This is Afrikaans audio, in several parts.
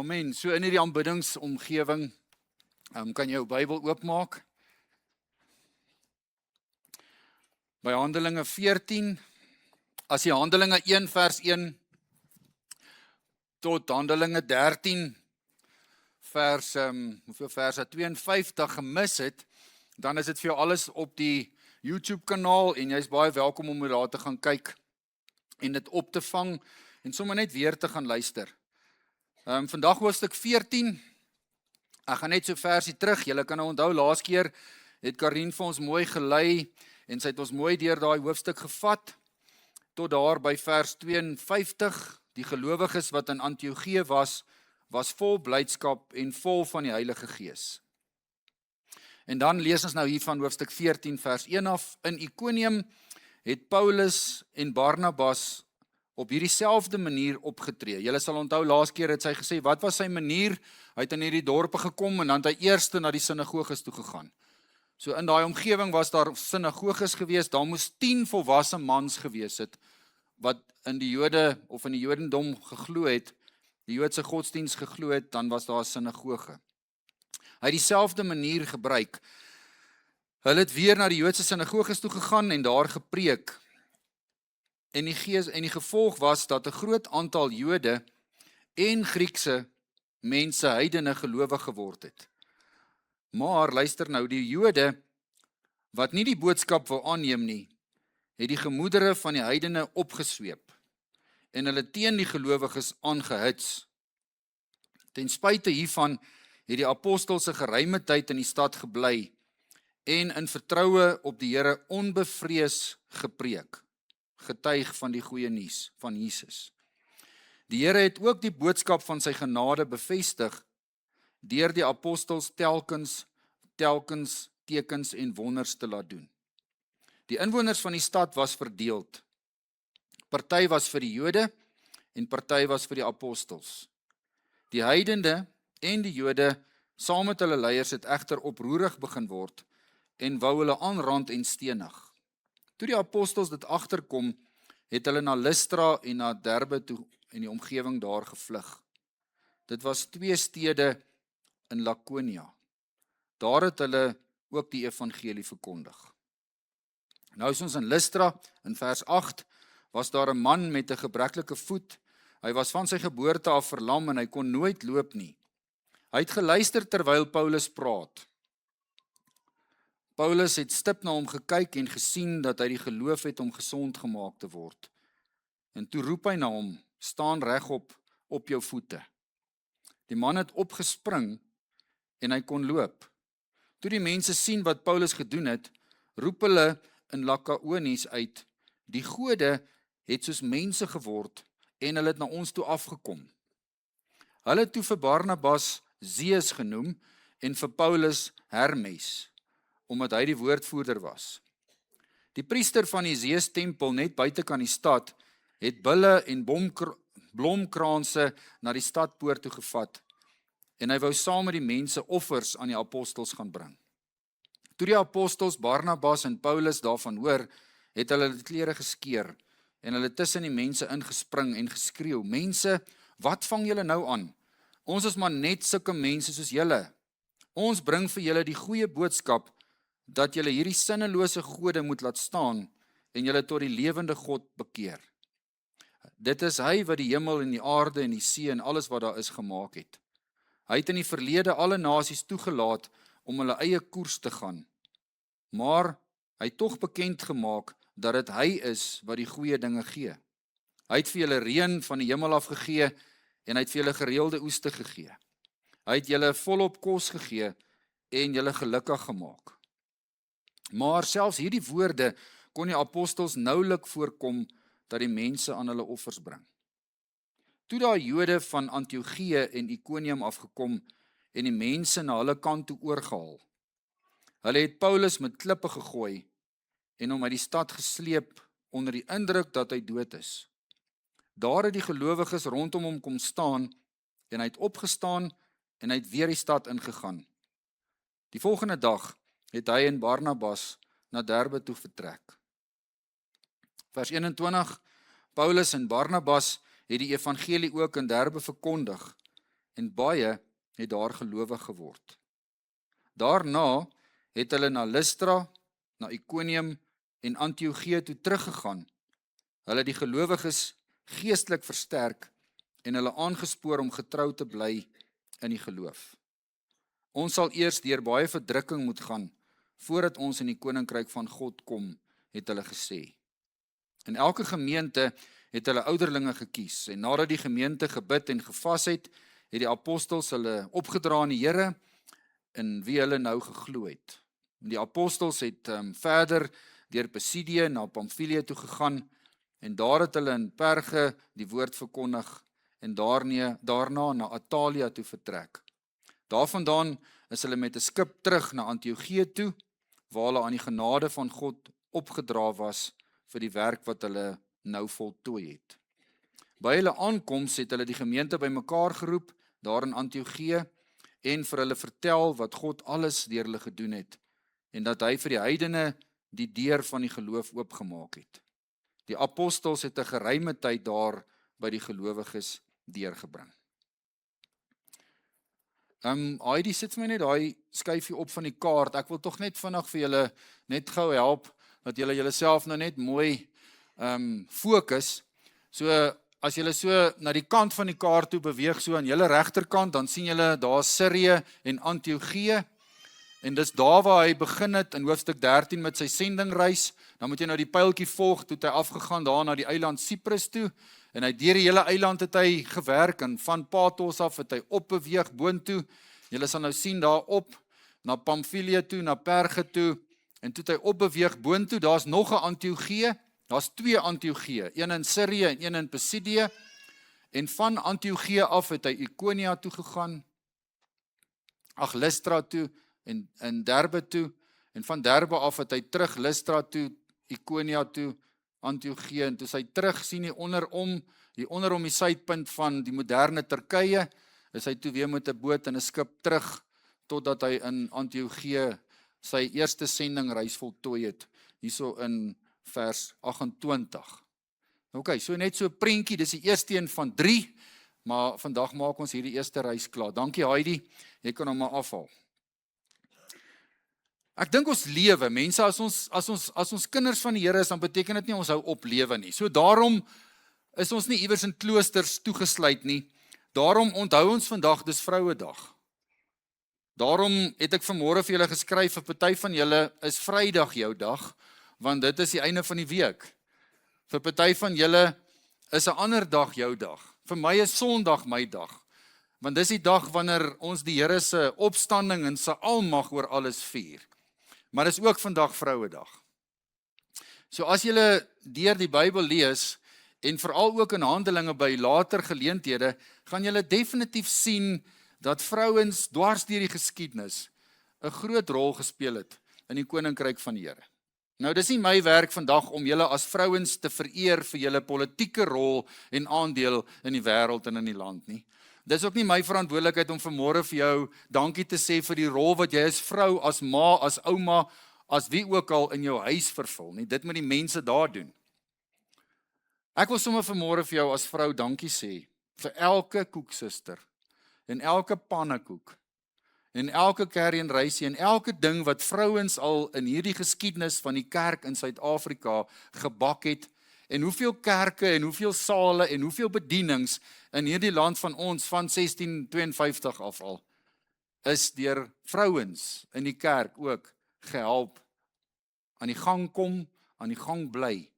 Amen. So in hierdie aanbiddingsomgewing kan jy jou Bybel oopmaak. By Handelinge 14, as jy Handelinge 1 vers 1 tot Handelinge 13 vers, hoeveel verse 52 gemis het, dan is dit vir jou alles op die YouTube kanaal en jy is baie welkom om daar te gaan kyk en dit op te vang en sommer net weer te gaan luister. Vandag hoofstuk 14, ek gaan net so versie terug, julle kan nou onthou, laas keer het Karin vir ons mooi gelei, en sy het ons mooi deur daai hoofstuk gevat, tot daar by vers 52, die gelowiges wat in Antiochië was vol blydskap en vol van die Heilige Gees. En dan lees ons nou hier van hoofstuk 14 vers 1 af, in Iconium het Paulus en Barnabas op hierdie selfde manier opgetree. Julle sal onthou, laas keer het sy gesê, wat was sy manier? Hy het in hierdie dorpe gekom en dan het hy eerste na die sinagoges toe gegaan. So in daai omgewing was daar sinagoges gewees, daar moes 10 volwasse mans gewees het, wat in die Jode of in die Jodendom geglo het, die Joodse godsdiens geglo het, dan was daar 'n sinagoge. Hy het dieselfde manier gebruik. Hulle het weer na die Joodse sinagoges toe gegaan en daar gepreek. En die gevolg was dat 'n groot aantal Jode en Griekse mense heidene gelowig geword het. Maar luister nou, die Jode wat nie die boodskap wou aanneem nie, het die gemoedere van die heidene opgesweep en hulle teen die gelowiges aangehits. Ten spyte hiervan het die apostels se geruime tyd in die stad gebly en in vertroue op die Here onbevrees gepreek, getuig van die goeie nuus van Jesus. Die Here het ook die boodskap van sy genade bevestig deur die apostels telkens tekens en wonders te laat doen. Die inwoners van die stad was verdeeld. Party was vir die Jode en party was vir die apostels. Die heidene en die Jode saam met hulle leiers het egter oproerig begin word en wou hulle aanrand en stenig. Toe die apostels dit agterkom, het hulle na Lystra en na Derbe toe en die omgewing daar gevlug. Dit was 2 stede in Lakonia. Daar het hulle ook die evangelie verkondig. Nou is ons in Lystra, in vers 8, was daar 'n man met 'n gebreklike voet. Hy was van sy geboorte af verlam en hy kon nooit loop nie. Hy het geluister terwyl Paulus praat. Paulus het stip na hom gekyk en gesien dat hy die geloof het om gesond gemaak te word. En toe roep hy na hom, staan regop op jou voete. Die man het opgespring en hy kon loop. Toe die mense sien wat Paulus gedoen het, roep hulle in Lakaonies uit, die gode het soos mense geword en hulle het na ons toe afgekom. Hulle het toe vir Barnabas Zeus genoem en vir Paulus Hermes, omdat hy die woordvoerder was. Die priester van die Zeus tempel net buite kan die stad, het bulle en blomkranse na die stadpoort toe gevat, en hy wou saam met die mense offers aan die apostels gaan bring. Toe die apostels Barnabas en Paulus daarvan hoor, het hulle die klere geskeur, en hulle tussen die mense ingespring en geskreeu, mense, wat vang julle nou aan? Ons is maar net sulke mense soos julle. Ons bring vir julle die goeie boodskap, dat julle hierdie sinnelose gode moet laat staan, en julle tot die lewende God bekeer. Dit is hy wat die hemel en die aarde en die see en alles wat daar is gemaak het. Hy het in die verlede alle nasies toegelaat om hulle eie koers te gaan, maar hy het tog bekend gemaak dat dit hy is wat die goeie dinge gee. Hy het vir julle reën van die hemel af gegee en hy het vir julle gereelde oeste gegee. Hy het julle volop kos gegee en julle gelukkig gemaak. Maar selfs hierdie woorde kon die apostels noulik voorkom dat die mense aan hulle offers bring. Toe daar Jode van Antiochië en Iconium afgekom en die mense na hulle kant toe oorgehaal. Hulle het Paulus met klippe gegooi en hom uit die stad gesleep onder die indruk dat hy dood is. Daar het die gelowiges rondom hom kom staan en hy het opgestaan en hy het weer die stad ingegaan. Die volgende dag het hy en Barnabas na Derbe toe vertrek. Vers 21, Paulus en Barnabas het die evangelie ook in Derbe verkondig en baie het daar gelowig geword. Daarna het hulle na Lystra, na Iconium en Antiochië toe teruggegaan. Hulle die gelowiges geestelik versterk en hulle aangespoor om getrou te bly in die geloof. Ons sal eers deur baie verdrukking moet gaan voordat ons in die koninkryk van God kom, het hulle gesê. In elke gemeente het hulle ouderlinge gekies en nadat die gemeente gebid en gevas het, het die apostels hulle opgedra aan die Here in wie hulle nou geglo het. En die apostels het verder deur Pisidië na Pamfilië toe gegaan en daar het hulle in Perge die woord verkondig en daarna na Atalia toe vertrek. Daarvandaan is hulle met 'n skip terug na Antiochië toe, waar hulle aan die genade van God opgedra was vir die werk wat hulle nou voltooi het. By hulle aankoms het hulle die gemeente bymekaar geroep daar in Antiochië en vir hulle vertel wat God alles deur hulle gedoen het en dat hy vir die heidene die deur van die geloof oopgemaak het. Die apostels het 'n geruime tyd daar by die gelowiges deurgebring. Heidi, sit vir my net daai skyfie op van die kaart. Ek wil tog net vinnig vir julle net gou help dat julle julleself nou net mooi fokus. So as julle so na die kant van die kaart toe beweeg, so aan julle regterkant, dan sien julle daar Sirië en Antiochië. En dis daar waar hy begin het in hoofstuk 13 met sy sendingreis. Dan moet jy nou die pyltjie volg, toe het hy afgegaan daar na die eiland Cyprus toe. En hy deur die hele eiland het hy gewerk en van Pathos af het hy opbeweeg boontoe. Julle sal nou sien daar op na Pamfilië toe, na Perge toe. En toe het hy opbeweeg boontoe. Daar's nog 'n Antiochië. Daar's 2 Antiochië, een in Sirië en een in Pisidië. En van Antiochië af het hy Ikonia toe gegaan. Lystra toe en Derbe toe. En van Derbe af het hy terug Lystra toe, Ikonia toe, Antiochië. En toe is hy terug, sien hy onderom die suidpunt van die moderne Turkye, is hy toe weer met 'n boot en 'n skip terug, totdat hy in Antiochië sy eerste sendingreis voltooi het, hierso in vers 28. Ok, so net so 'n prentjie, dis die eerste een van 3, maar vandag maak ons hierdie eerste reis klaar. Dankie Heidi, jy kan hom maar afhaal. Ek dink ons lewe, mense, as ons kinders van die Here is, dan beteken dit nie ons hou op lewe nie. So daarom is ons nie iewers in kloosters toegesluit nie. Daarom onthou ons vandag, dis Vrouedag. Daarom het ek vanmôre vir julle geskryf, vir party van julle is Vrydag jou dag, want dit is die einde van die week. Vir party van julle is 'n ander dag jou dag. Vir my is Sondag my dag, want dis die dag wanneer ons die Here se opstanding en sy almag oor alles vier. Maar dis ook vandag Vrouedag. So as julle deur die Bybel lees, en veral ook in Handelinge by later geleenthede, gaan julle definitief sien dat vrouens dwars deur die geskiedenis 'n groot rol gespeel het in die koninkryk van die Here. Nou, dis nie my werk vandag om julle as vrouens te vereer vir julle politieke rol en aandeel in die wêreld en in die land nie. Dis ook nie my verantwoordelikheid om vanmôre vir jou dankie te sê vir die rol wat jy as vrou, as ma, as ouma, as wie ook al in jou huis vervul nie. Dit moet die mense daar doen. Ek wil sommer vanmôre vir jou as vrou dankie sê vir elke koeksuster en elke pannekoek en elke curry en rysie en elke ding wat vrouens al in hierdie geskiedenis van die kerk in Suid-Afrika gebak het, en hoeveel kerke en hoeveel sale en hoeveel bedienings in hierdie land van ons van 1652 af al is deur vrouens in die kerk ook gehelp, aan die gang kom, aan die gang bly.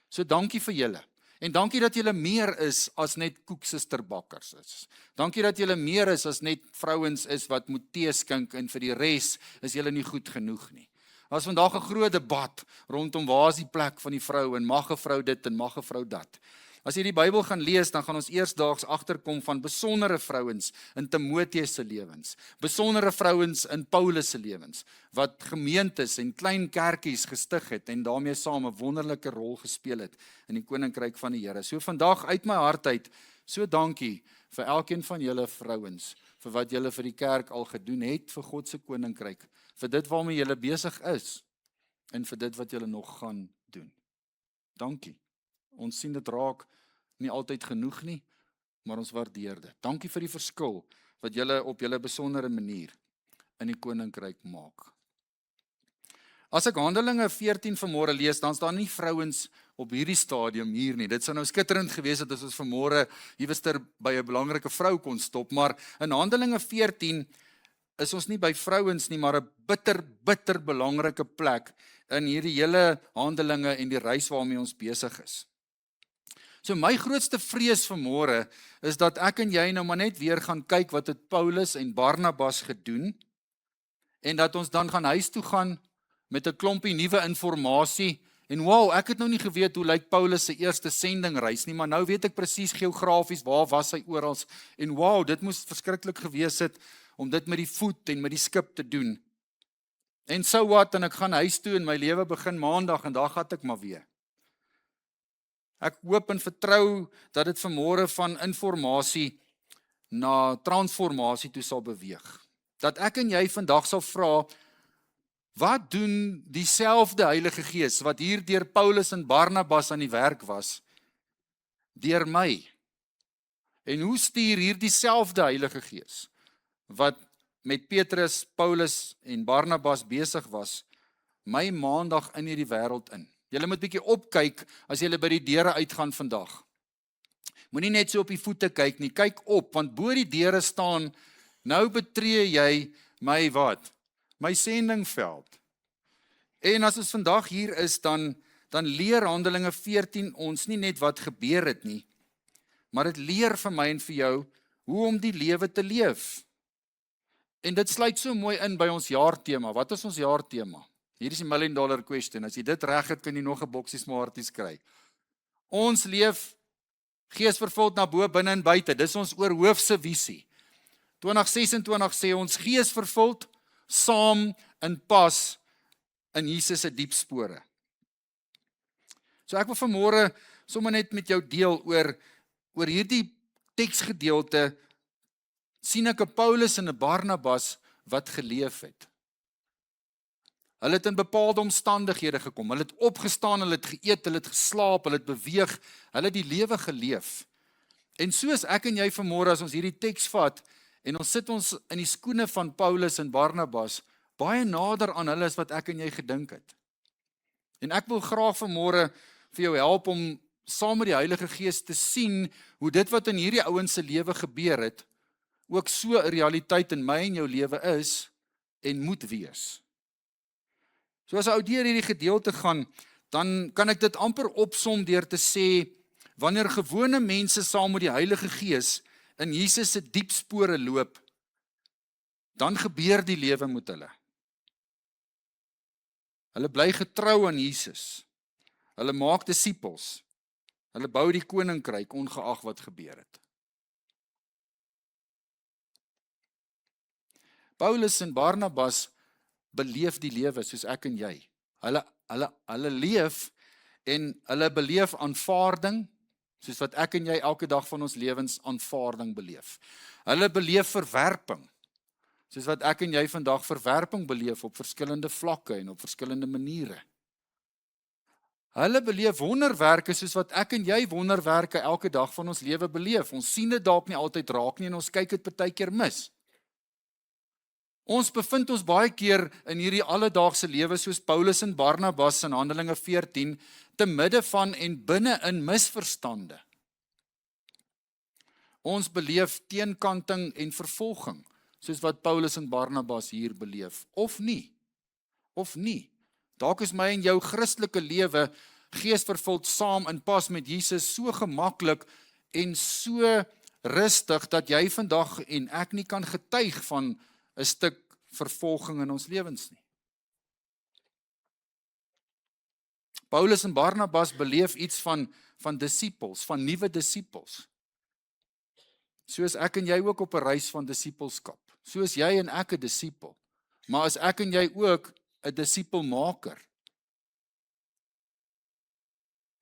So dankie vir julle. En dankie dat julle meer is as net koeksusterbakkers is. Dankie dat julle meer is as net vrouens is wat moet tee skink en vir die res is julle nie goed genoeg nie. Daar's vandag 'n groot debat rondom waar is die plek van die vrou en mag 'n vrou dit en mag 'n vrou dat. As jy die Bybel gaan lees, dan gaan ons eersdaags agterkom van besondere vrouens in Timoteus se lewens, besondere vrouens in Paulus se lewens, wat gemeentes en klein kerkies gestig het en daarmee saam 'n wonderlike rol gespeel het in die koninkryk van die Here. So vandag uit my hart uit, so dankie vir elkeen van julle vrouens, vir wat julle vir die kerk al gedoen het vir God se koninkryk, vir dit waarmee julle besig is en vir dit wat julle nog gaan doen. Dankie. Ons sien dit raak nie altyd genoeg nie, maar ons waardeer dit. Dankie vir die verskil wat julle op julle besondere manier in die koninkryk maak. As ek Handelinge 14 vanmôre lees, dan staan nie vrouens op hierdie stadium hier nie. Dit sou nou skitterend gewees het as ons vanmôre iewester by 'n belangrike vrou kon stop, maar in Handelinge 14 is ons nie by vrouens nie, maar 'n bitter belangrike plek in hierdie hele Handelinge en die reis waarmee ons besig is. So my grootste vrees vanmôre is dat ek en jy nou maar net weer gaan kyk wat het Paulus en Barnabas gedoen en dat ons dan gaan huis toe gaan met 'n klompie nuwe inligting en wow, ek het nou nie geweet hoe lyk Paulus se eerste sendingreis nie, maar nou weet ek presies geografies waar was hy oral en wow, dit moes verskriklik gewees het om dit met die voet en met die skip te doen. En so wat, en ek gaan huis toe en my lewe begin maandag en daar gaan ek maar weer. Ek hoop en vertrou dat dit vanmôre van inligting na transformasie toe sal beweeg. Dat ek en jy vandag sal vra, wat doen dieselfde Heilige Gees wat hier deur Paulus en Barnabas aan die werk was, deur my? En hoe stuur hier dieselfde Heilige Gees wat met Petrus, Paulus en Barnabas besig was, my maandag in hierdie wêreld in? Julle moet bietjie opkyk as julle by die deure uitgaan vandag. Moenie net so op die voete kyk nie, kyk op, want bo die deure staan, nou betree jy my wat? My sendingveld. En as ons vandag hier is, dan leer Handelinge 14 ons nie net wat gebeur het nie, maar dit leer vir my en vir jou hoe om die lewe te leef. En dit sluit so mooi in by ons jaartema. Wat is ons jaartema? Hier is die $1 million question. As jy dit reg het, kan jy nog 'n boksie Smarties kry. Ons leef geesvervuld na bo, binne en buite. Dis ons oorhoofse visie. 2026 sê ons geesvervuld, saam in pas in Jesus se diep spore. So ek wil vanmôre sommer net met jou deel oor hierdie teksgedeelte sien ek 'n Paulus en 'n Barnabas wat geleef het. Hulle het in bepaalde omstandighede gekom, hulle het opgestaan, hulle het geëet, hulle het geslaap, hulle het beweeg, hulle het die lewe geleef. En soos ek en jy vanmôre as ons hierdie teks vat en ons sit ons in die skoene van Paulus en Barnabas, baie nader aan hulle as wat ek en jy gedink het. En ek wil graag vanmôre vir jou help om saam met die Heilige Gees te sien hoe dit wat in hierdie ouens se lewe gebeur het, ook so 'n realiteit in my en jou lewe is en moet wees. So as ou deur hierdie gedeelte gaan, dan kan ek dit amper opsom deur te sê, wanneer gewone mense saam met die Heilige Gees in Jesus se diep spore loop, dan gebeur die lewe met hulle. Hulle bly getrou aan Jesus. Hulle maak disippels. Hulle bou die koninkryk ongeag wat gebeur het. Paulus en Barnabas beleef die lewe soos ek en jy. Hulle leef en hulle beleef aanvaarding, soos wat ek en jy elke dag van ons lewens aanvaarding beleef. Hulle beleef verwerping, soos wat ek en jy vandag verwerping beleef op verskillende vlakke en op verskillende maniere. Hulle beleef wonderwerke soos wat ek en jy wonderwerke elke dag van ons lewe beleef. Ons sien dit dalk nie altyd raak nie en ons kyk dit partykeer mis. Ons bevind ons baie keer in hierdie alledaagse lewe soos Paulus en Barnabas in Handelinge 14 te midde van en binne in misverstande. Ons beleef teenkanting en vervolging soos wat Paulus en Barnabas hier beleef, of nie. Dalk is my en jou Christelike lewe geesvervuld saam in pas met Jesus so gemaklik en so rustig dat jy vandag en ek nie kan getuig van 'n stuk vervolging in ons lewens nie. Paulus en Barnabas beleef iets van disippels, van nuwe disippels. Soos ek en jy ook op 'n reis van disippelskap. Soos jy en ek 'n disipel. Maar as ek en jy ook 'n disipelmaker.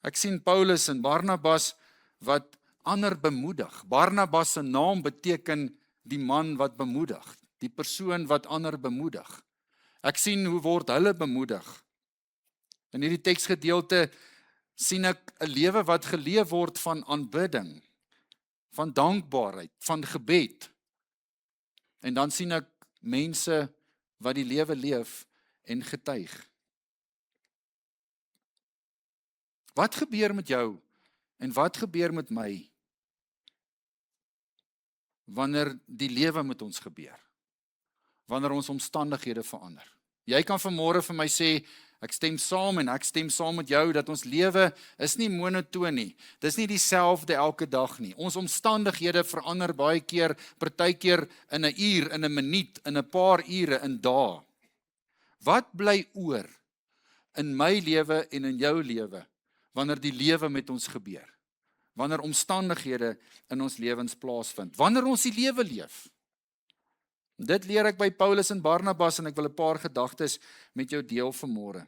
Ek sien Paulus en Barnabas wat ander bemoedig. Barnabas se naam beteken die man wat bemoedig. Die persoon wat ander bemoedig. Ek sien hoe word hulle bemoedig. In hierdie teksgedeelte sien ek 'n lewe wat geleef word van aanbidding, van dankbaarheid, van gebed. En dan sien ek mense wat die lewe leef en getuig. Wat gebeur met jou en wat gebeur met my wanneer die lewe met ons gebeur? Wanneer ons omstandighede verander? Jy kan vanmôre vir my sê, ek stem saam en ek stem saam met jou dat ons lewe is nie monotoon nie. Dis nie dieselfde elke dag nie. Ons omstandighede verander baie keer, partykeer in 'n uur, in 'n minuut, in 'n paar ure, in dae. Wat bly oor in my lewe en in jou lewe wanneer die lewe met ons gebeur? Wanneer omstandighede in ons lewens plaasvind? Wanneer ons die lewe leef? Dit leer ek by Paulus en Barnabas en ek wil 'n paar gedagtes met jou deel vanmôre.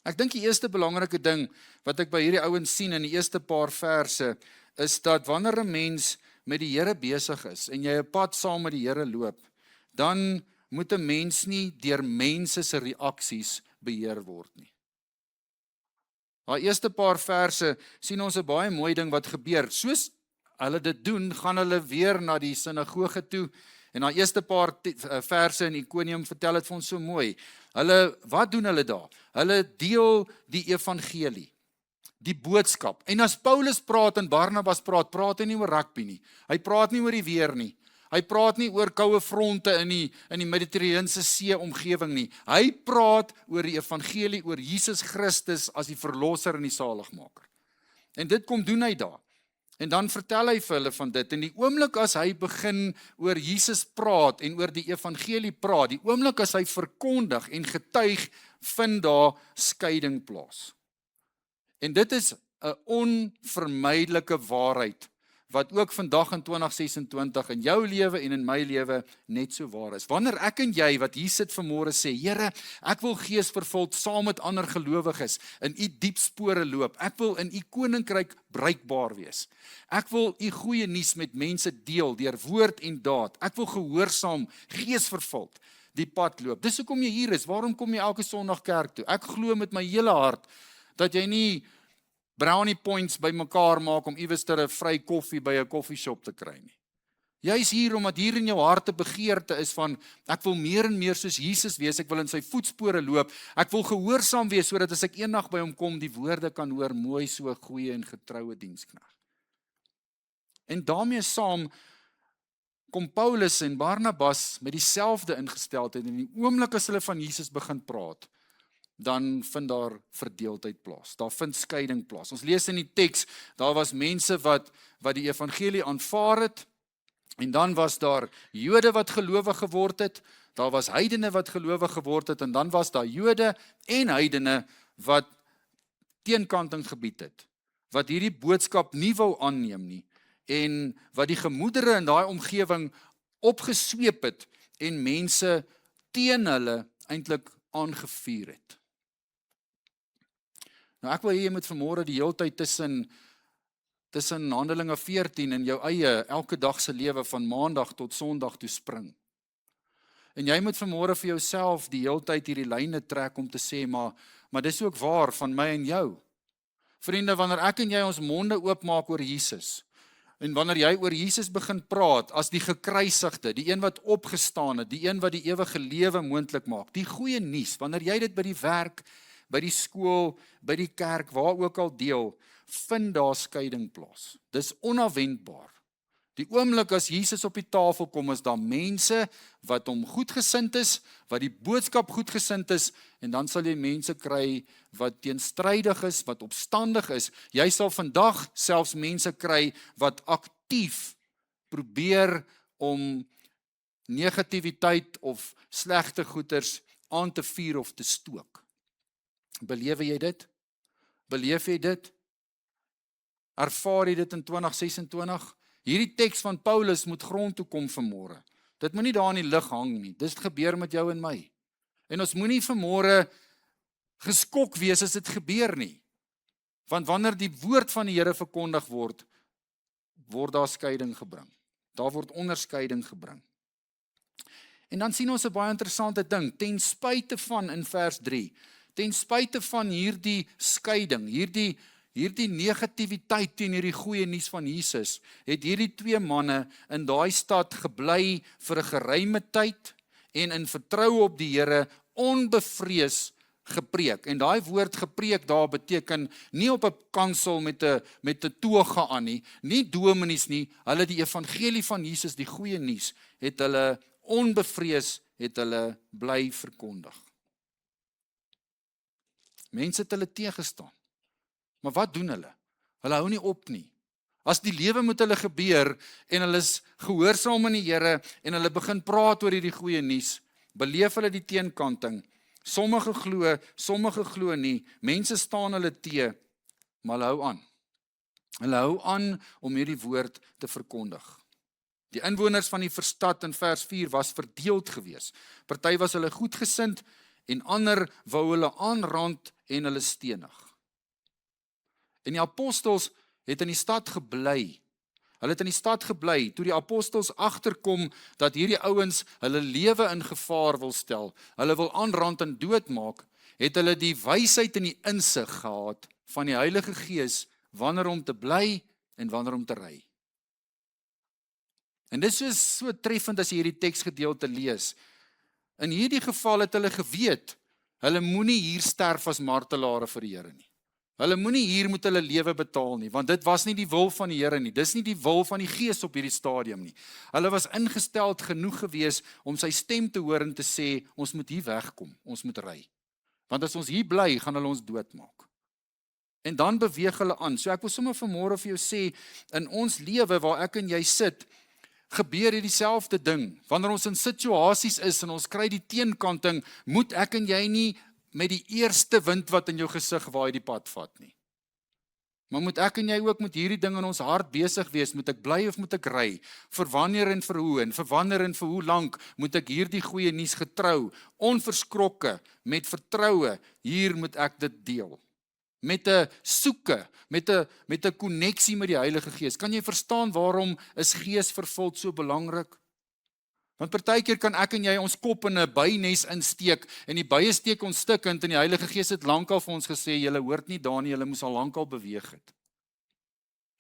Ek dink die eerste belangrike ding wat ek by hierdie ouens sien in die eerste paar verse is dat wanneer 'n mens met die Here besig is en jy 'n pad saam met die Here loop, dan moet 'n mens nie deur mense se reaksies beheer word nie. Daai eerste paar verse sien ons 'n baie mooi ding wat gebeur. Soos hulle dit doen, gaan hulle weer na die sinagoge toe. En daai eerste paar verse in Ikonium vertel dit vir ons so mooi. Wat doen hulle daar? Hulle deel die evangelie, die boodskap. En as Paulus praat en Barnabas praat hy nie oor rugby nie. Hy praat nie oor die weer nie. Hy praat nie oor koue fronte in die Middellandse See omgewing nie. Hy praat oor die evangelie, oor Jesus Christus as die verlosser en die saligmaker. En dit kom doen hy daar. En dan vertel hy vir hulle van dit. En die oomblik as hy begin oor Jesus praat en oor die evangelie praat, die oomblik as hy verkondig en getuig, vind daar skeiding plaas. En dit is 'n onvermydelike waarheid wat ook vandag in 2026 in jou lewe en in my lewe net so waar is. Wanneer ek en jy wat hier sit vanmôre sê, Here, ek wil geesvervuld saam met ander gelowiges in u diep spore loop. Ek wil in u koninkryk bruikbaar wees. Ek wil u goeie nuus met mense deel deur woord en daad. Ek wil gehoorsaam, geesvervuld die pad loop. Dis hoekom jy hier is. Waarom kom jy elke Sondag kerk toe? Ek glo met my hele hart dat jy nie brownie points by mekaar maak om iewers 'n vry koffie by 'n koffieshop te kry nie. Jy is hier omdat hier in jou hart 'n begeerte is van ek wil meer en meer soos Jesus wees, ek wil in sy voetspore loop, ek wil gehoorsaam wees sodat as ek eendag by hom kom, die woorde kan hoor, mooi so goeie en getroue diensknegt. En daarmee saam kom Paulus en Barnabas met dieselfde ingesteldheid en die oomblik as hulle van Jesus begin praat, dan vind daar verdeeldheid plaas. Daar vind skeiding plaas. Ons lees in die teks, daar was mense wat die evangelie aanvaar het, en dan was daar Jode wat gelowig geword het, daar was heidene wat gelowig geword het, en dan was daar Jode en heidene wat teenkanting gebied het, wat hierdie boodskap nie wou aanneem nie, en wat die gemoedere in daai omgewing opgesweep het, en mense teen hulle eintlik aangevuur het. Nou ek wil hê jy moet vanmôre die heeltyd tussen Handelinge 14 en jou eie elke dag se lewe van Maandag tot Sondag toe spring. En jy moet vanmôre vir jouself die heeltyd hierdie lyne trek om te sê, maar dis ook waar van my en jou. Vriende, wanneer ek en jy ons monde oopmaak oor Jesus, en wanneer jy oor Jesus begin praat as die gekruisigde, die een wat opgestaan het, die een wat die ewige lewe moontlik maak, die goeie nuus, wanneer jy dit by die werk, by die skool, by die kerk, waar ook al deel, vind daar skeiding plaas. Dis onafwendbaar. Die oomblik as Jesus op die tafel kom, is daar mense wat hom goedgesind is, wat die boodskap goedgesind is, en dan sal jy mense kry wat teenstrydig is, wat opstandig is. Jy sal vandag selfs mense kry wat aktief probeer om negativiteit of slegte goeders aan te vuur of te stook. Beleef jy dit? Beleef jy dit? Ervaar jy dit in 2026? Hierdie teks van Paulus moet grond toe kom vanmôre. Dit moenie daar in die lug hang nie. Dis gebeur met jou en my. En ons moenie vanmôre geskok wees as dit gebeur nie. Want wanneer die woord van die Here verkondig word, word daar skeiding gebring. Daar word onderskeiding gebring. En dan sien ons 'n baie interessante ding, ten spyte van in vers 3, ten spyte van hierdie skeiding, hierdie negativiteit teen hierdie goeie nuus van Jesus, het hierdie twee manne in daai stad gebly vir 'n geruime tyd en in vertroue op die Here onbevrees gepreek. En daai woord gepreek daar beteken nie op 'n kansel met 'n toga aan nie dominees nie, hulle die evangelie van Jesus, die goeie nuus, het hulle onbevrees bly verkondig. Mense het hulle teëgestaan. Maar wat doen hulle? Hulle hou nie op nie. As die lewe met hulle gebeur en hulle is gehoorsaam aan die Here en hulle begin praat oor hierdie goeie nuus, beleef hulle die teenkanting. Sommige glo nie. Mense staan hulle teë, maar hulle hou aan. Hulle hou aan om hierdie woord te verkondig. Die inwoners van die stad in vers 4 was verdeeld gewees. Party was hulle goedgesind en ander wou hulle aanrand en hulle stenig. En die apostels het in die stad gebly. Hulle het in die stad gebly toe die apostels agterkom dat hierdie ouens hulle lewe in gevaar wil stel. Hulle wil aanrand en doodmaak. Het hulle die wysheid en die insig gehad van die Heilige Gees wanneer om te bly en wanneer om te ry. En dit is so treffend as jy hierdie teksgedeelte lees. In hierdie geval het hulle geweet, hulle moenie hier sterf as martelare vir die Here nie. Hulle moenie hier met hulle lewe betaal nie, want dit was nie die wil van die Here nie. Dis nie die wil van die Gees op hierdie stadium nie. Hulle was ingesteld genoeg gewees om sy stem te hoor en te sê, ons moet hier wegkom, ons moet ry. Want as ons hier bly, gaan hulle ons doodmaak. En dan beweeg hulle aan. So ek wil sommer vanmôre vir jou sê, in ons lewe waar ek en jy sit, gebeur hierdie selfde ding. Wanneer ons in situasies is en ons kry die teenkanting, moet ek en jy nie met die eerste wind wat in jou gesig waai die pad vat nie. Maar moet ek en jy ook met hierdie ding in ons hart besig wees, moet ek bly of moet ek ry? Vir wanneer en vir hoe en vir wanneer en vir hoe lank moet ek hierdie goeie nuus getrou, onverskrokke, met vertroue, hier moet ek dit deel. Met 'n soeke, met 'n koneksie met die Heilige Gees. Kan jy verstaan waarom is geesvervuld so belangrik? Want partykeer kan ek en jy ons kop in 'n bynes insteek en die bye steek ons stikkend en die Heilige Gees het lankal vir ons gesê, julle hoort nie daar nie, julle moes al lankal beweeg het.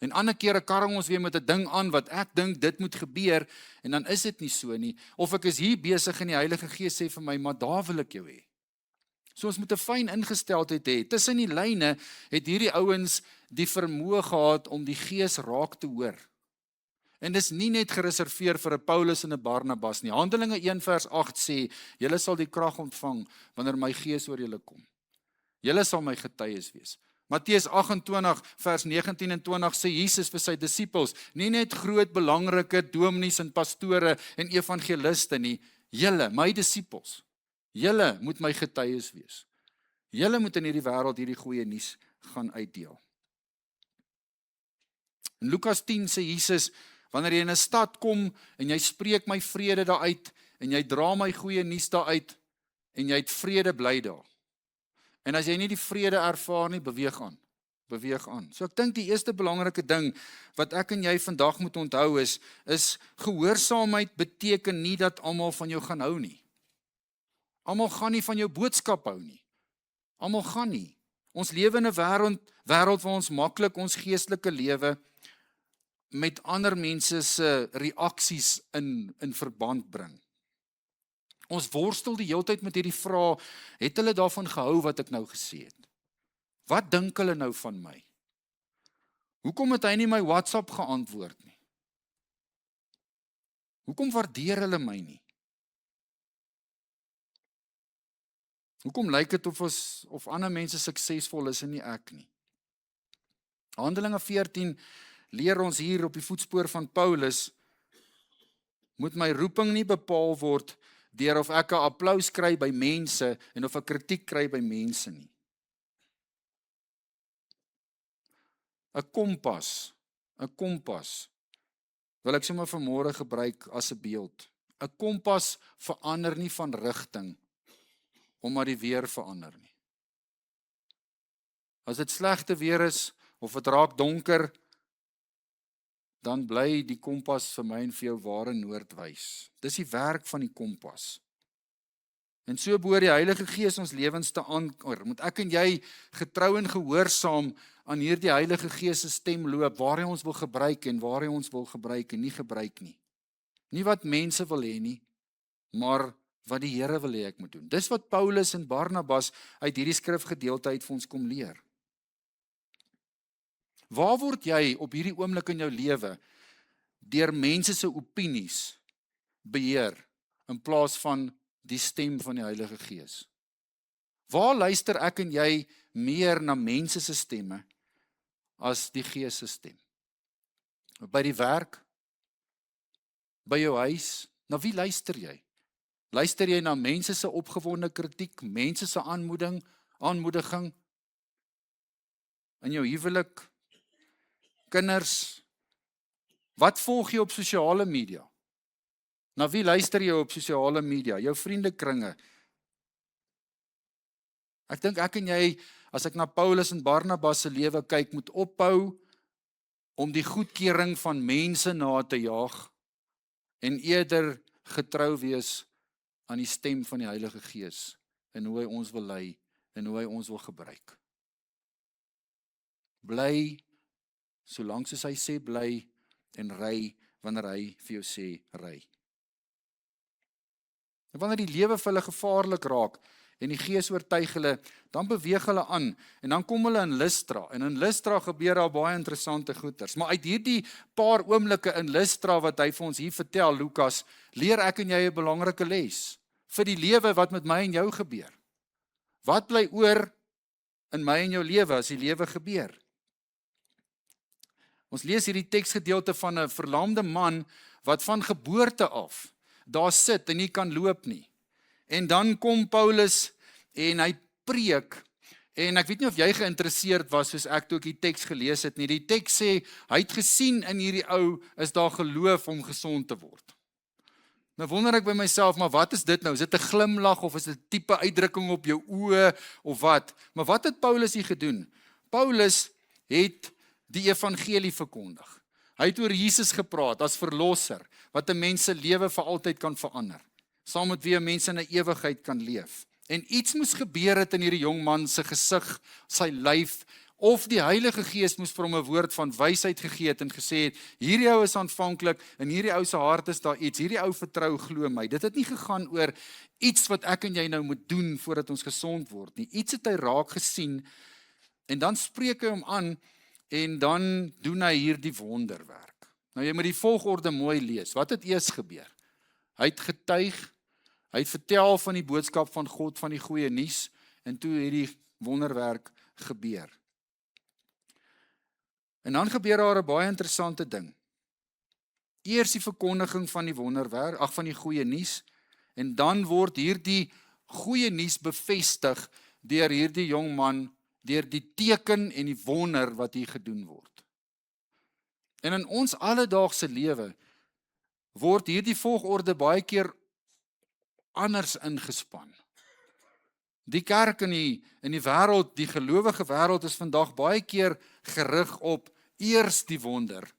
En ander kere karring ons weer met 'n ding aan wat ek dink dit moet gebeur en dan is dit nie so nie. Of ek is hier besig en die Heilige Gees sê vir my, maar daar wil ek jou hê. So ons moet 'n fyn ingesteldheid hê. Tussen die lyne het hierdie ouens die vermoë gehad om die Gees raak te hoor. En dis nie net gereserveer vir 'n Paulus en 'n Barnabas nie. Handelinge 1 vers 8 sê, julle sal die krag ontvang wanneer my Gees oor julle kom. Julle sal my getuies wees. Matteus 28 vers 19 en 20 sê Jesus vir sy disippels, nie net groot belangrike dominees en pastore en evangeliste nie, julle, my disippels. Julle moet my getuies wees. Julle moet in hierdie wêreld hierdie goeie nuus gaan uitdeel. In Lukas 10 sê Jesus, wanneer jy in 'n stad kom en jy spreek my vrede daar uit en jy dra my goeie nuus daar uit en jy het vrede, bly daar. En as jy nie die vrede ervaar nie, beweeg aan. Beweeg aan. So ek dink die eerste belangrike ding wat ek en jy vandag moet onthou is gehoorsaamheid beteken nie dat almal van jou gaan hou nie. Almal gaan nie van jou boodskap hou nie. Almal gaan nie. Ons lewe in 'n wêreld waar ons maklik ons geestelike lewe met ander mense se reaksies in verband bring. Ons worstel die hele tyd met hierdie vraag, het hulle daarvan gehou wat ek nou gesê het? Wat dink hulle nou van my? Hoekom het hy nie my WhatsApp geantwoord nie? Hoekom waardeer hulle my nie? Hoekom lyk dit of ander mense suksesvol is en nie ek nie? Handelinge 14 leer ons hier op die voetspoor van Paulus, moet my roeping nie bepaal word deur of ek 'n applous kry by mense en of ek kritiek kry by mense nie. 'n kompas wil ek sommer vanmôre gebruik as 'n beeld. 'n Kompas verander nie van rigting omdat die weer verander nie. As dit slegte weer is of dit raak donker, dan bly die kompas vir my en vir jou ware noord wys. Dis die werk van die kompas. En so behoort die Heilige Gees ons lewens te aanker. Moet ek en jy getrou en gehoorsaam aan hierdie Heilige Gees se stem loop, waar hy ons wil gebruik en waar hy ons wil gebruik en nie gebruik nie. Nie wat mense wil hê nie, maar wat die Here wil hê ek moet doen. Dis wat Paulus en Barnabas uit hierdie skrifgedeelte uit vir ons kom leer. Waar word jy op hierdie oomblik in jou lewe deur mense se opinies beheer in plaas van die stem van die Heilige Gees? Waar luister ek en jy meer na mense se stemme as die Gees se stem? By die werk? By jou huis? Na wie luister jy? Luister jy na mense se opgewonde kritiek, mense se aanmoediging in jou huwelik, kinders? Wat volg jy op sosiale media? Na wie luister jy op sosiale media? Jou vriendekringe? Ek dink ek en jy, as ek na Paulus en Barnabas se lewe kyk, moet ophou om die goedkeuring van mense na te jaag en eerder getrou wees aan die stem van die Heilige Gees en hoe hy ons wil lei en hoe hy ons wil gebruik. Bly solank soos hy sê bly en ry wanneer hy vir jou sê ry. En wanneer die lewe vir hulle gevaarlik raak en die Gees oortuig hulle, dan beweeg hulle aan en dan kom hulle in Lystra. En in Lystra gebeur daar baie interessante goeters. Maar uit hierdie paar oomblikke in Lystra wat hy vir ons hier vertel, Lukas, leer ek en jy 'n belangrike les vir die lewe wat met my en jou gebeur. Wat bly oor in my en jou lewe as die lewe gebeur? Ons lees hierdie teksgedeelte van 'n verlamde man wat van geboorte af daar sit en nie kan loop nie. En dan kom Paulus en hy preek, en ek weet nie of jy geïnteresseerd was soos ek toe ek die teks gelees het nie. Die teks sê, hy het gesien in hierdie ou is daar geloof om gesond te word. Nou wonder ek by myself, maar wat is dit nou? Is dit 'n glimlag of is dit 'n tipe uitdrukking op jou oë of wat? Maar wat het Paulus hier gedoen? Paulus het die evangelie verkondig. Hy het oor Jesus gepraat as verlosser, wat 'n mens se lewe vir altyd kan verander. Saam met wie 'n mens in 'n ewigheid kan leef. En iets moes gebeur het in hierdie jong man se gesig, sy lyf, of die Heilige Gees moes vir hom 'n woord van wysheid gegee het en gesê het, hierdie ou is aanvanklik, in hierdie ou se hart is daar iets, hierdie ou vertrou, glo my. Dit het nie gegaan oor iets wat ek en jy nou moet doen voordat ons gesond word nie. Iets het hy raak gesien, en dan spreek hy hom aan, en dan doen hy hierdie wonderwerk. Nou jy moet die volgorde mooi lees. Wat het eers gebeur? Hy het getuig, hy het vertel van die boodskap van God, van die goeie nuus, en toe het die wonderwerk gebeur. En dan gebeur daar 'n baie interessante ding. Eers die verkondiging van die wonderwerk, van die goeie nuus, en dan word hierdie goeie nuus bevestig deur hierdie jong man, deur die teken en die wonder wat hier gedoen word. En in ons alledaagse lewe word hierdie volgorde baie keer anders ingespan. Die kerk in die wêreld, die gelowige wêreld is vandag baie keer gerig op eers die wonder.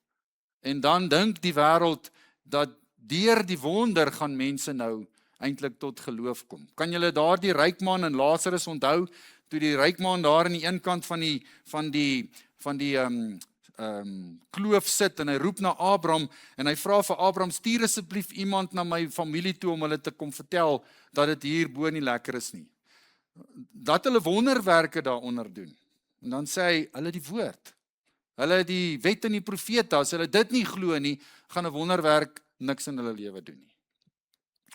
En dan dink die wêreld dat deur die wonder gaan mense nou eintlik tot geloof kom. Kan julle daardie ryk man en Lazarus onthou, toe die ryk man daar aan die een kant van die kloof sit en hy roep na Abraham en hy vra vir Abraham, stuur asseblief iemand na my familie toe om hulle te kom vertel dat dit hier bo nie lekker is nie. Dat hulle wonderwerke daaronder doen. En dan sê hy, hulle die woord. Hulle die wet en die profete, as hulle dit nie glo nie, gaan 'n wonderwerk niks in hulle lewe doen nie.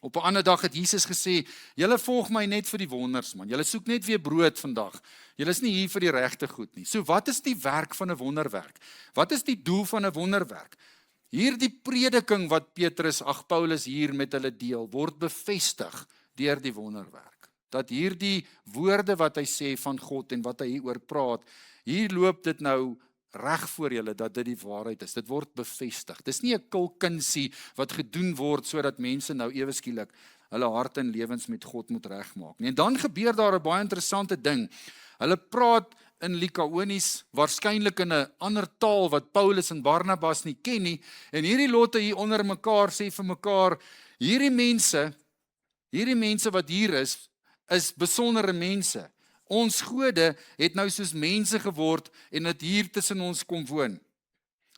Op 'n ander dag het Jesus gesê, julle volg my net vir die wonders man, julle soek net weer brood vandag, julle is nie hier vir die regte goed nie. So wat is die werk van 'n wonderwerk? Wat is die doel van 'n wonderwerk? Hierdie prediking wat Paulus hier met hulle deel, word bevestig deur die wonderwerk. Dat hierdie woorde wat hy sê van God en wat hy hieroor praat, hier loop dit nou reg voor julle dat dit die waarheid is. Dit word bevestig. Dis nie 'n kulkunsie wat gedoen word sodat mense nou ewe skielik hulle harte en lewens met God moet regmaak nie. En dan gebeur daar 'n baie interessante ding. Hulle praat in Likaonies, waarskynlik in 'n ander taal wat Paulus en Barnabas nie ken nie. En hierdie lotte hier onder mekaar sê vir mekaar, hierdie mense Hierdie mense wat hier is besondere mense. Ons gode het nou soos mense geword en het hier tussen ons kom woon.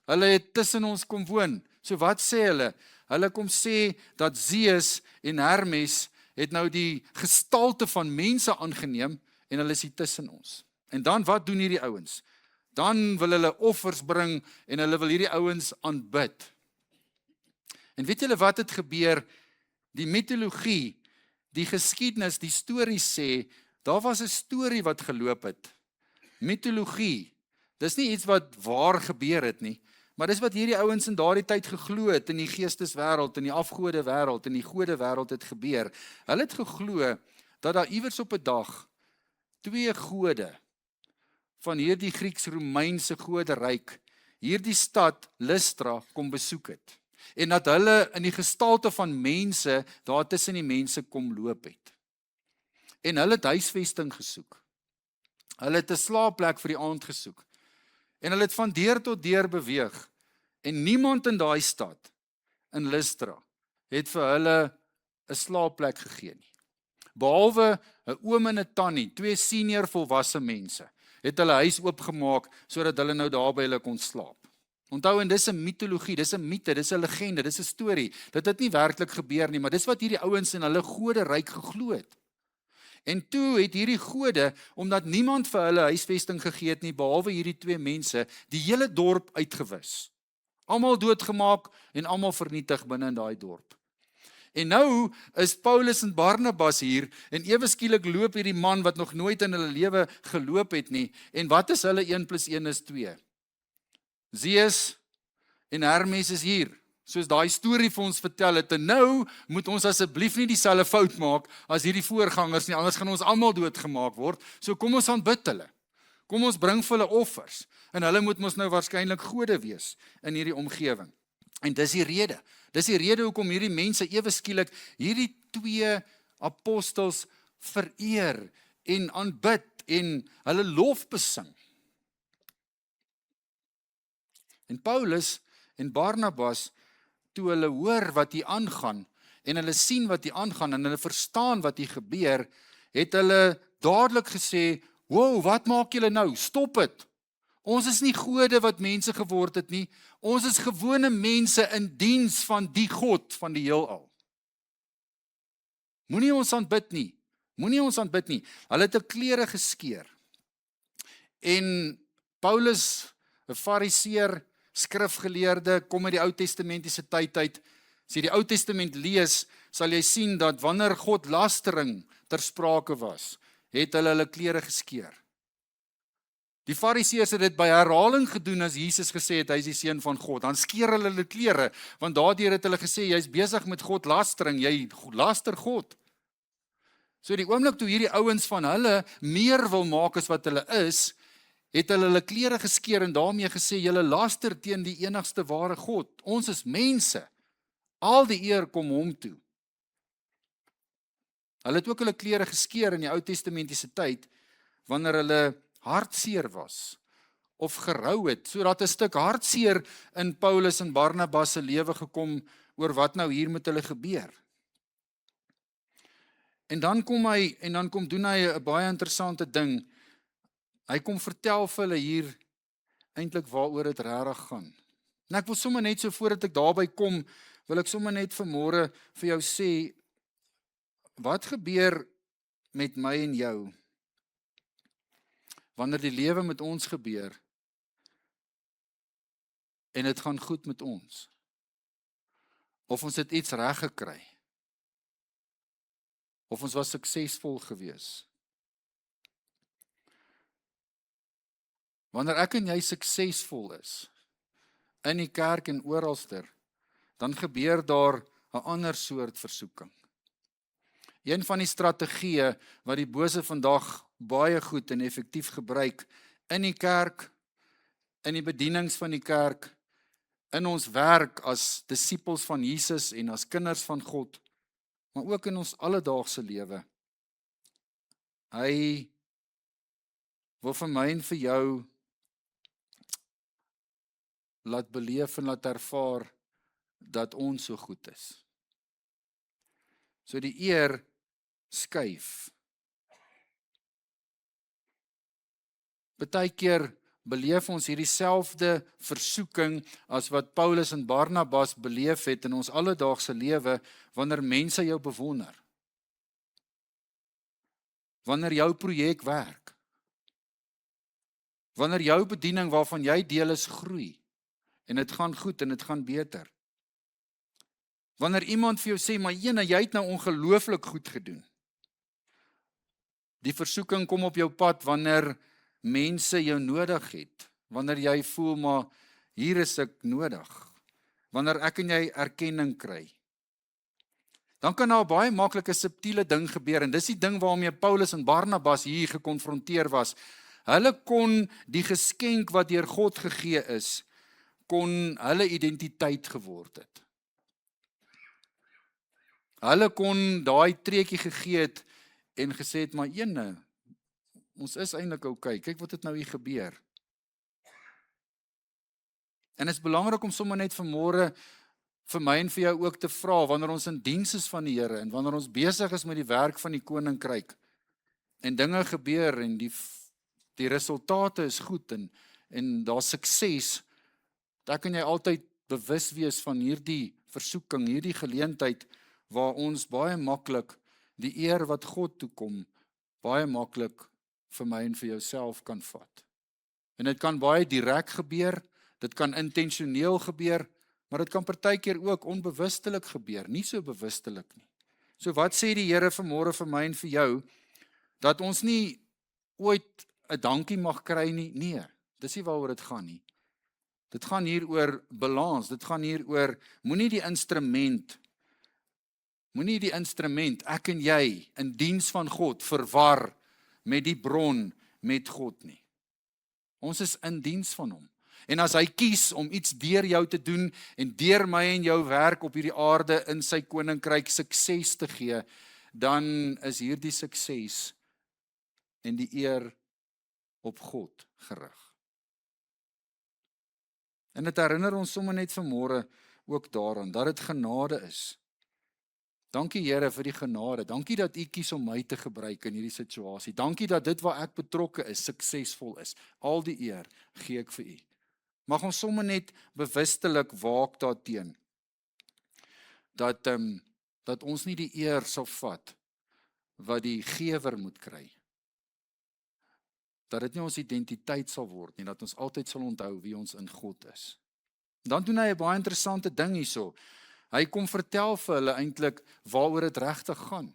Hulle het tussen ons kom woon. So wat sê hulle? Hulle kom sê dat Zeus en Hermes het nou die gestalte van mense aangeneem en hulle is hier tussen ons. En dan wat doen hierdie ouens? Dan wil hulle offers bring en hulle wil hierdie ouens aanbid. En weet julle wat het gebeur? Die mitologie, die geskiedenis, die storie sê, daar was 'n storie wat geloop het. Mitologie, dis nie iets wat waar gebeur het nie, maar dis wat hierdie ouens in daardie tyd geglo het in die geesteswêreld, in die afgode wêreld, in die gode wêreld het gebeur. Hulle het geglo dat daar iewers op 'n dag twee gode van hierdie Grieks-Romeinse goderyk hierdie stad Lystra kom besoek het. En dat hulle in die gestalte van mense daar tussen die mense kom loop het. En hulle het huisvesting gesoek. Hulle het 'n slaapplek vir die aand gesoek. En hulle het van deur tot deur beweeg. En niemand in daai stad, in Lystra, het vir hulle 'n slaapplek gegee nie. Behalwe 'n oom en 'n tannie, twee senior volwasse mense, het hulle huis oopgemaak sodat hulle nou daar by hulle kon slaap. Onthou, en dis 'n mitologie, dis 'n mite, dis 'n legende, dis 'n storie. Dit het nie werklik gebeur nie, maar dis wat hierdie ouens in hulle goderyk geglo het. En toe het hierdie gode, omdat niemand vir hulle huisvesting gegee het nie, behalwe hierdie twee mense, die hele dorp uitgewis. Almal doodgemaak en almal vernietig binne in daai dorp. En nou is Paulus en Barnabas hier, en ewe skielik loop hierdie man wat nog nooit in hulle lewe geloop het nie, en wat is hulle 1 + 1 is 2? Zeus en Hermes is hier, soos daai storie vir ons vertel het, en nou moet ons asseblief nie dieselfde fout maak as hierdie voorgangers nie, anders gaan ons almal doodgemaak word, so kom ons aanbid hulle, kom ons bring vir hulle offers, en hulle moet ons nou waarskynlik gode wees in hierdie omgewing. En dis die rede hoekom hierdie mense ewe skielik hierdie twee apostels vereer en aanbid en hulle lof besing. En Paulus en Barnabas, toe hulle hoor wat hier aangaan, en hulle sien wat hier aangaan, en hulle verstaan wat hier gebeur, het hulle dadelik gesê, wow, wat maak julle nou? Stop het. Ons is nie gode wat mense geword het nie, ons is gewone mense in diens van die God van die heelal. Moenie ons aanbid nie, Hulle het 'n klere geskeur. En Paulus, 'n fariseer, skrifgeleerde, kom uit die Ou Testamentiese tyd uit. As jy die Ou Testament lees, sal jy sien dat wanneer God lastering ter sprake was, het hulle klere geskeur. Die fariseërs het dit by herhaling gedoen as Jesus gesê het, hy is die seun van God. Dan skeer hulle klere, want daardeur het hulle gesê, jy is besig met God lastering, jy laster God. So die oomblik toe hierdie ouens van hulle meer wil maak as wat hulle is, het hulle klere geskeur en daarmee gesê, julle laster teen die enigste ware God. Ons is mense. Al die eer kom hom toe. Hulle het ook hulle klere geskeur in die Ou Testamentiese tyd, wanneer hulle hartseer was, of gerou het, sodat 'n stuk hartseer in Paulus en Barnabas se lewe gekom, oor wat nou hier met hulle gebeur. En dan doen hy 'n baie interessante ding. Hy kom vertel vir hulle hier eintlik waaroor dit regtig gaan. En ek wil sommer net so voordat ek daarby kom, wil ek sommer net vanmôre vir jou sê, wat gebeur met my en jou wanneer die lewe met ons gebeur en dit gaan goed met ons? Of ons het iets reg gekry? Of ons was suksesvol gewees? Wanneer ek en jy suksesvol is, in die kerk en oralster, dan gebeur daar 'n ander soort versoeking. Een van die strategieë wat die bose vandag baie goed en effektief gebruik, in die kerk, in die bedienings van die kerk, in ons werk as disippels van Jesus en as kinders van God, maar ook in ons alledaagse lewe. Hy wil vir my en vir jou laat beleef en laat ervaar dat ons so goed is. So die eer skuif. Partykeer beleef ons hierdie selfde versoeking as wat Paulus en Barnabas beleef het in ons alledaagse lewe wanneer mense jou bewonder. Wanneer jou projek werk. Wanneer jou bediening waarvan jy deel is groei en dit gaan goed en dit gaan beter. Wanneer iemand vir jou sê, maar jene, jy het nou ongelooflik goed gedoen. Die versoeking kom op jou pad wanneer mense jou nodig het. Wanneer jy voel, maar hier is ek nodig. Wanneer ek en jy erkenning kry. Dan kan daar 'n baie maklike subtiele ding gebeur en dis die ding waarmee Paulus en Barnabas hier gekonfronteer was. Hulle kon die geskenk wat deur God gegee is, kon hulle identiteit geword het. Hulle kon daai treetjie gegee het en gesê het, maar ene, ons is eintlik oukei, kyk wat het nou hier gebeur. En dit is belangrik om sommer net vanmôre vir my en vir jou ook te vra, wanneer ons in diens is van die Here en wanneer ons besig is met die werk van die koninkryk en dinge gebeur en die resultate is goed en daar's sukses, dan kan jy altyd bewus wees van hierdie versoeking, hierdie geleentheid waar ons baie maklik die eer wat God toekom, baie maklik vir my en vir jouself kan vat. En dit kan baie direk gebeur, dit kan intentioneel gebeur, maar dit kan partykeer ook onbewustelik gebeur, nie so bewustelik nie. So wat sê die Here vanmôre vir my en vir jou, dat ons nie ooit 'n dankie mag kry nie? Nee, dis nie waaroor dit gaan nie. Dit gaan hier oor balans, dit gaan hier oor, moenie die instrument, ek en jy, in diens van God, verwar met die bron, met God nie. Ons is in diens van hom. En as hy kies om iets deur jou te doen, en deur my en jou werk op hierdie aarde in sy koninkryk sukses te gee, dan is hierdie sukses en die eer op God gerig. En dit herinner ons sommer net vanmôre ook daaraan, dat dit genade is. Dankie Here vir die genade, dankie dat U kies om my te gebruik in hierdie situasie, dankie dat dit waar ek betrokke is, suksesvol is, al die eer gee ek vir U. Mag ons sommer net bewustelik waak daarteen, dat ons nie die eer sal vat, wat die gewer moet kry, dat dit nie ons identiteit sal word nie, dat ons altyd sal onthou wie ons in God is. Dan doen hy 'n baie interessante ding hierso. Hy kom vertel vir hulle eintlik waaroor dit regtig gaan.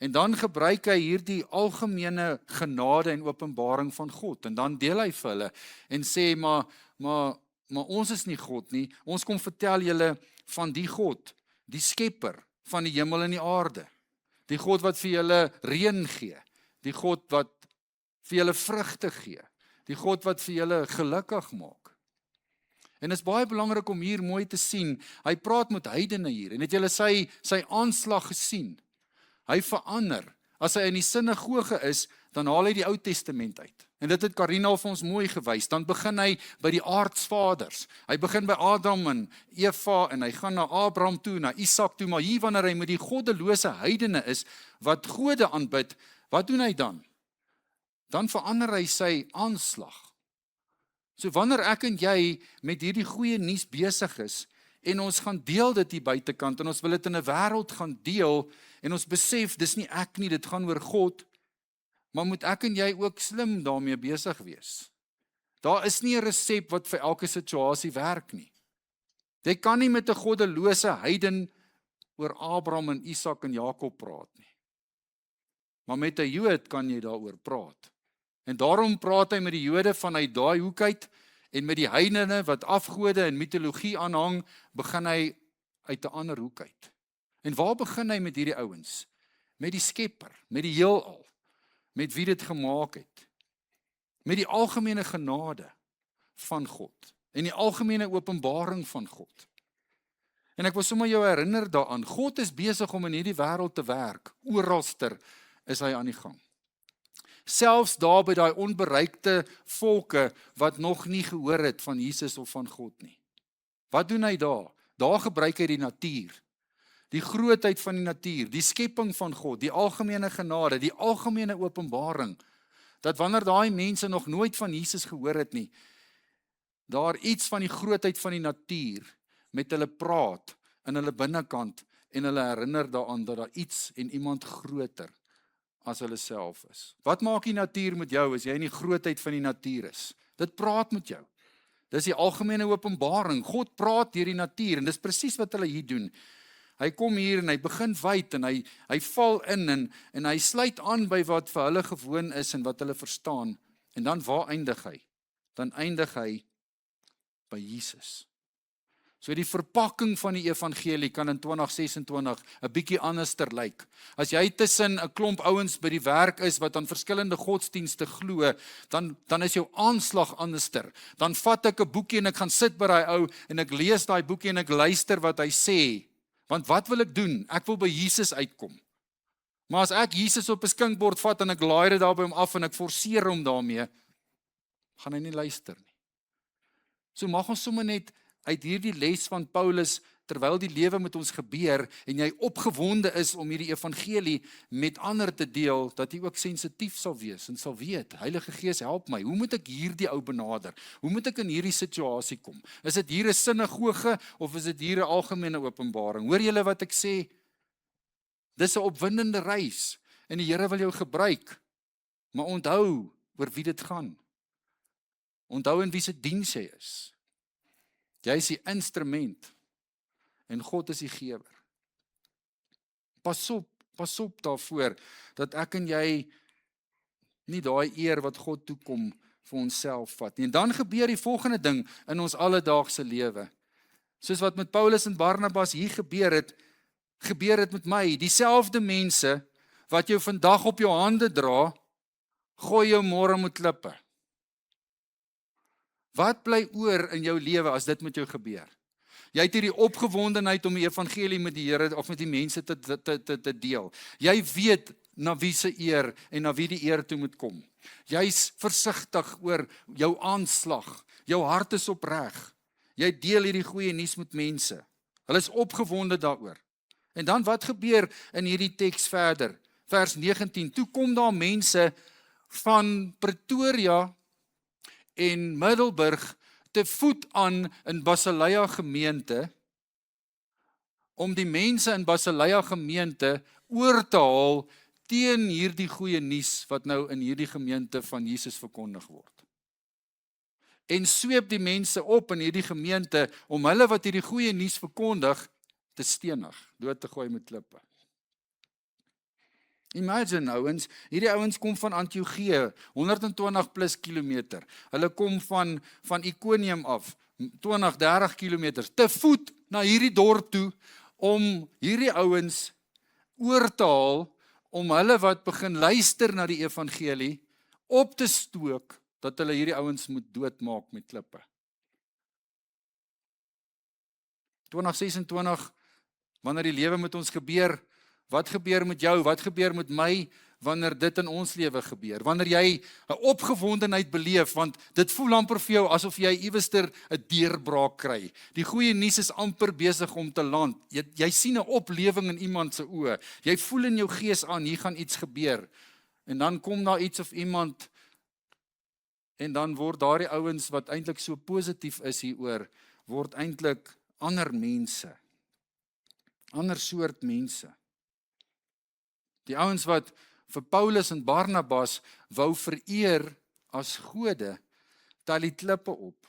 En dan gebruik hy hierdie algemene genade en openbaring van God. En dan deel hy vir hulle en sê, maar ons is nie God nie. Ons kom vertel julle van die God, die skepper van die hemel en die aarde. Die God wat vir julle reën gee. Die God wat vir julle vrugte gee. Die God wat vir julle gelukkig maak. En dit is baie belangrik om hier mooi te sien, hy praat met heidene hier, en het julle sy aanslag gesien? Hy verander, as hy in die sinagoge is, dan haal hy die Ou Testament uit. En dit het Karina vir ons mooi gewys, dan begin hy by die aardsvaders, hy begin by Adam en Eva, en hy gaan na Abraham toe, na Isak toe, maar hier wanneer hy met die goddelose heidene is, wat gode aanbid, wat doen hy dan? Dan verander hy sy aanslag. So wanneer ek en jy met hierdie goeie nuus besig is, en ons gaan deel dit hier buitekant, en ons wil dit in 'n wêreld gaan deel, en ons besef, dis nie ek nie, dit gaan oor God, maar moet ek en jy ook slim daarmee besig wees. Daar is nie 'n resep wat vir elke situasie werk nie. Jy kan nie met 'n goddelose heiden oor Abraham en Isak en Jakob praat nie. Maar met 'n Jood kan jy daaroor praat. En daarom praat hy met die Jode vanuit daai hoek uit, en met die heidene wat afgode en mitologie aanhang, begin hy uit 'n ander hoek uit. En waar begin hy met hierdie ouens? Met die Skepper, met die heelal, met wie dit gemaak het. Met die algemene genade van God, en die algemene openbaring van God. En ek wil sommer jou herinner daaraan, God is besig om in hierdie wêreld te werk, oralster is hy aan die gang. Selfs daar by daai onbereikte volke wat nog nie gehoor het van Jesus of van God nie. Wat doen hy daar? Daar gebruik hy die natuur. die grootheid van die natuur, die skepping van God, die algemene genade, die algemene openbaring, dat wanneer daai mense nog nooit van Jesus gehoor het nie, daar iets van die grootheid van die natuur met hulle praat in hulle binnekant en hulle herinner daaraan dat daar iets en iemand groter as hulle self is. Wat maak die natuur met jou as jy in die grootheid van die natuur is? Dit praat met jou. Dis die algemene openbaring. God praat deur die natuur en dis presies wat hulle hier doen. Hy kom hier en hy begin wyd en hy val in en hy sluit aan by wat vir hulle gewoon is en wat hulle verstaan. En dan waar eindig hy? Dan eindig hy by Jesus. So die verpakking van die evangelie kan in 2026 'n bietjie anderster lyk. As jy tussen 'n klomp ouens by die werk is wat aan verskillende godsdienste glo, dan is jou aanslag anderster. Dan vat ek 'n boekie en ek gaan sit by daai ou en ek lees daai boekie en ek luister wat hy sê. Want wat wil ek doen? Ek wil by Jesus uitkom. Maar as ek Jesus op 'n skinkbord vat en ek laai dit daar by hom af en ek forceer hom daarmee, gaan hy nie luister nie. So mag ons sommer net uit hierdie les van Paulus, terwyl die lewe met ons gebeur en jy opgewonde is om hierdie evangelie met ander te deel, dat jy ook sensitief sal wees en sal weet, Heilige Gees help my, hoe moet ek hierdie ou benader? Hoe moet ek in hierdie situasie kom? Is dit hier 'n sinagoge of is dit hier 'n algemene openbaring? Hoor julle wat ek sê? Dis 'n opwindende reis en die Here wil jou gebruik, maar onthou oor wie dit gaan. Onthou in wie se diens jy is. Jy is die instrument en God is die gewer. Pas op daarvoor dat ek en jy nie daai eer wat God toekom vir onsself vat nie. En dan gebeur die volgende ding in ons alledaagse lewe. Soos wat met Paulus en Barnabas hier gebeur het met my. Dieselfde mense wat jou vandag op jou hande dra, gooi jou môre met klippe. Wat bly oor in jou lewe as dit met jou gebeur? Jy het hierdie opgewondenheid om die evangelie met die Here of met die mense te deel. Jy weet na wie se eer en na wie die eer toe moet kom. Jy's versigtig oor jou aanslag. Jou hart is opreg. Jy deel hierdie goeie nuus met mense. Hulle is opgewonde daaroor. En dan wat gebeur in hierdie teks verder? Vers 19. Toe kom daar mense van Pretoria en Middelburg te voet aan in Basileia gemeente, om die mense in Basileia gemeente oor te haal teen hierdie goeie nuus wat nou in hierdie gemeente van Jesus verkondig word. En sweep die mense op in hierdie gemeente om hulle wat hierdie goeie nuus verkondig te stenig, dood te gooi met klippe. Imagine ouens, hierdie ouens kom van Antiochië, 120 plus kilometer. Hulle kom van Iconium af, 20, 30 kilometer, te voet na hierdie dorp toe, om hierdie ouens oor te haal, om hulle wat begin luister na die evangelie, op te stook, dat hulle hierdie ouens moet doodmaak met klippe. 2026, wanneer die lewe met ons gebeur, wat gebeur met jou, wat gebeur met my, wanneer dit in ons lewe gebeur, wanneer jy 'n opgewondenheid beleef, want dit voel amper vir jou, asof jy iewester 'n deurbraak kry, die goeie nuus is amper besig om te land, jy sien 'n oplewing in iemand se oë, jy voel in jou gees aan, hier gaan iets gebeur, en dan kom daar iets of iemand, en dan word daardie ouens wat eintlik so positief is hieroor, word eintlik ander mense, ander soort mense. Die ouens wat vir Paulus en Barnabas wou vereer as gode, tel die klippe op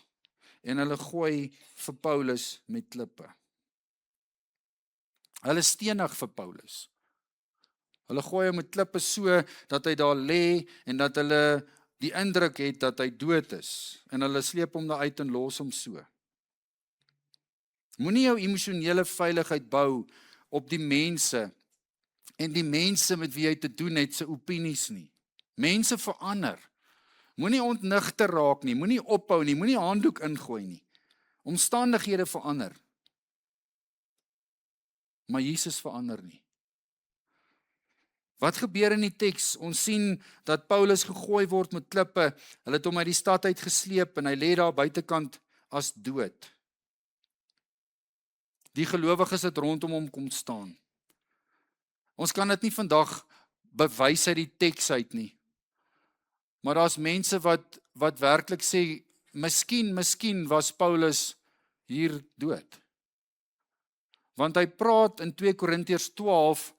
en hulle gooi vir Paulus met klippe. Hulle stenig vir Paulus. Hulle gooi hom met klippe so dat hy daar lê en dat hulle die indruk het dat hy dood is en hulle sleep hom daar uit en los hom so. Moenie jou emosionele veiligheid bou op die mense en die mense met wie jy te doen het se opinies nie. Mense verander. Moenie ontnigter raak nie, moenie ophou nie, moenie handdoek ingooi nie. Omstandighede verander. Maar Jesus verander nie. Wat gebeur in die teks? Ons sien dat Paulus gegooi word met klippe. Hulle het hom uit die stad uit gesleep en hy lê daar buitekant as dood. Die gelowiges het rondom hom kom staan. Ons kan dit nie vandag bewys uit die teks uit nie. Maar daar's mense wat werklik sê, miskien was Paulus hier dood. Want hy praat in 2 Korintiërs 12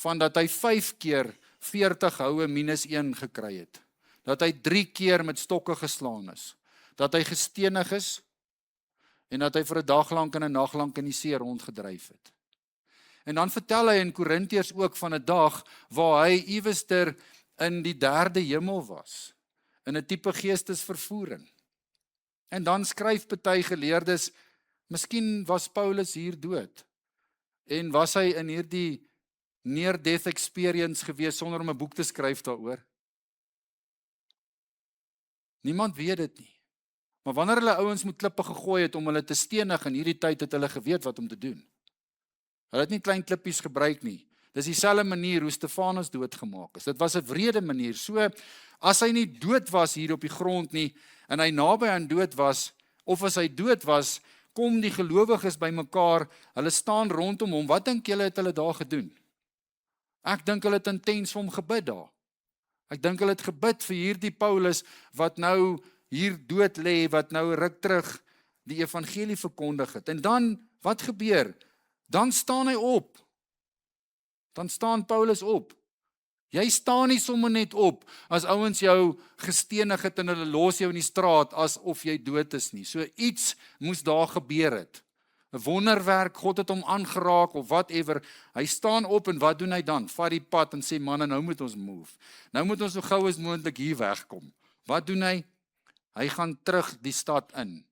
van dat hy 5 keer 40 houe minus 1 gekry het. Dat hy 3 keer met stokke geslaan is. Dat hy gestenig is en dat hy vir 'n dag lank en 'n nag lank in die see rondgedryf het. En dan vertel hy in Korintiërs ook van 'n dag waar hy iewester in die 3de hemel was, in 'n tipe geestesvervoering. En dan skryf party geleerdes, miskien was Paulus hier dood, en was hy in hierdie near-death experience gewees sonder om 'n boek te skryf daaroor? Niemand weet dit nie. Maar wanneer hulle ouens met klippe gegooi het om hulle te stenig in hierdie tyd, het hulle geweet wat om te doen. Hulle het nie klein klippies gebruik nie. Dis dieselfde manier hoe Stefanus doodgemaak is. Dit was 'n wrede manier. So, as hy nie dood was hier op die grond nie, en hy naby aan dood was, of as hy dood was, kom die gelowiges bymekaar, hulle staan rondom hom. Wat dink julle het hulle daar gedoen? Ek dink hulle het intens vir hom gebid daar. Ek dink hulle het gebid vir hierdie Paulus, wat nou hier dood lê, wat nou 'n ruk terug die evangelie verkondig het. En dan, wat gebeur? Dan staan hy op. Dan staan Paulus op. Jy staan nie sommer net op as ouens jou gestenig het en hulle los jou in die straat asof jy dood is nie. So iets moes daar gebeur het. 'n Wonderwerk, God het hom aangeraak of whatever. Hy staan op en wat doen hy dan? Vat die pad en sê, manne, nou moet ons move. Nou moet ons so gou as moontlik hier wegkom. Wat doen hy? Hy gaan terug die stad in.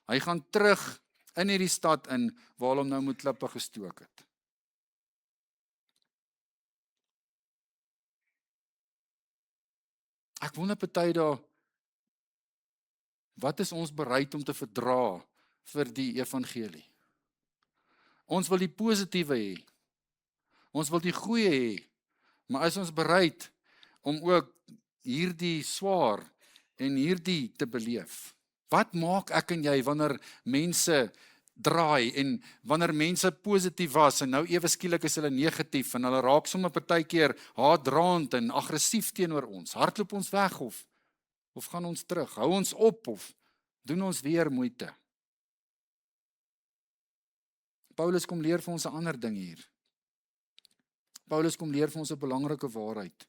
Hy gaan terug in hierdie stad in, waar hom nou met klippe gestook het. Ek wonder party daar, wat is ons bereid om te verdra vir die evangelie? Ons wil die positiewe hê. Ons wil die goeie hê. Maar is ons bereid om ook hierdie swaar en hierdie te beleef? Wat maak ek en jy wanneer mense draai en wanneer mense positief was en nou ewe skielik is hulle negatief en hulle raak sommer partykeer haatdraand en aggressief teenoor ons? Hardloop ons weg of gaan ons terug? Hou ons op of doen ons weer moeite? Paulus kom leer vir ons 'n ander ding hier. Paulus kom leer vir ons 'n belangrike waarheid.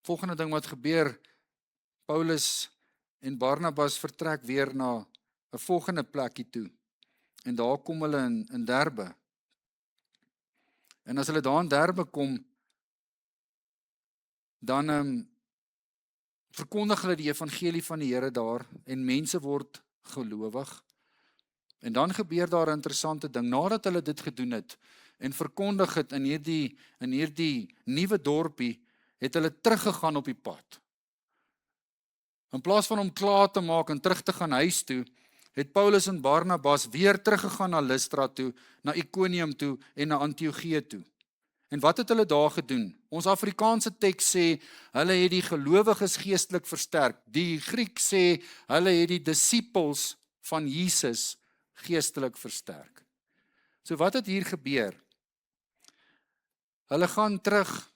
Volgende ding wat gebeur, Paulus en Barnabas vertrek weer na 'n volgende plekkie toe. En daar kom hulle in Derbe. En as hulle daar in Derbe kom, dan verkondig hulle die evangelie van die Here daar en mense word gelowig. En dan gebeur daar 'n interessante ding. Nadat hulle dit gedoen het en verkondig het in hierdie nuwe dorpie, het hulle teruggegaan op die pad. In plaas van om klaar te maak en terug te gaan huis toe, het Paulus en Barnabas weer teruggegaan na Lystra toe, na Ikonium toe en na Antiochië toe. En wat het hulle daar gedoen? Ons Afrikaanse teks sê, hulle het die gelowiges geestelik versterk. Die Griek sê, hulle het die disippels van Jesus geestelik versterk. So wat het hier gebeur? Hulle gaan terug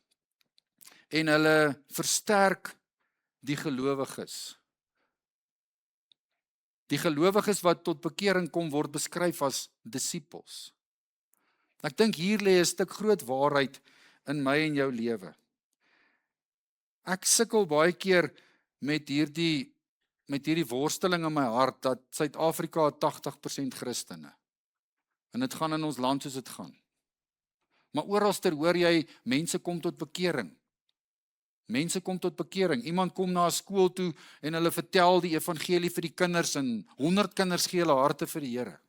en hulle versterk die gelowiges. Die gelowiges wat tot bekering kom word beskryf as disippels. Ek dink hier lê 'n stuk groot waarheid in my en jou lewe. Ek sukkel baie keer met hierdie worsteling in my hart dat Suid-Afrika 80% Christene. En dit gaan in ons land soos dit gaan. Maar oralster hoor jy, mense kom tot bekering. Mense kom tot bekering. Iemand kom na 'n skool toe en hulle vertel die evangelie vir die kinders en 100 kinders gee hulle harte vir die Here.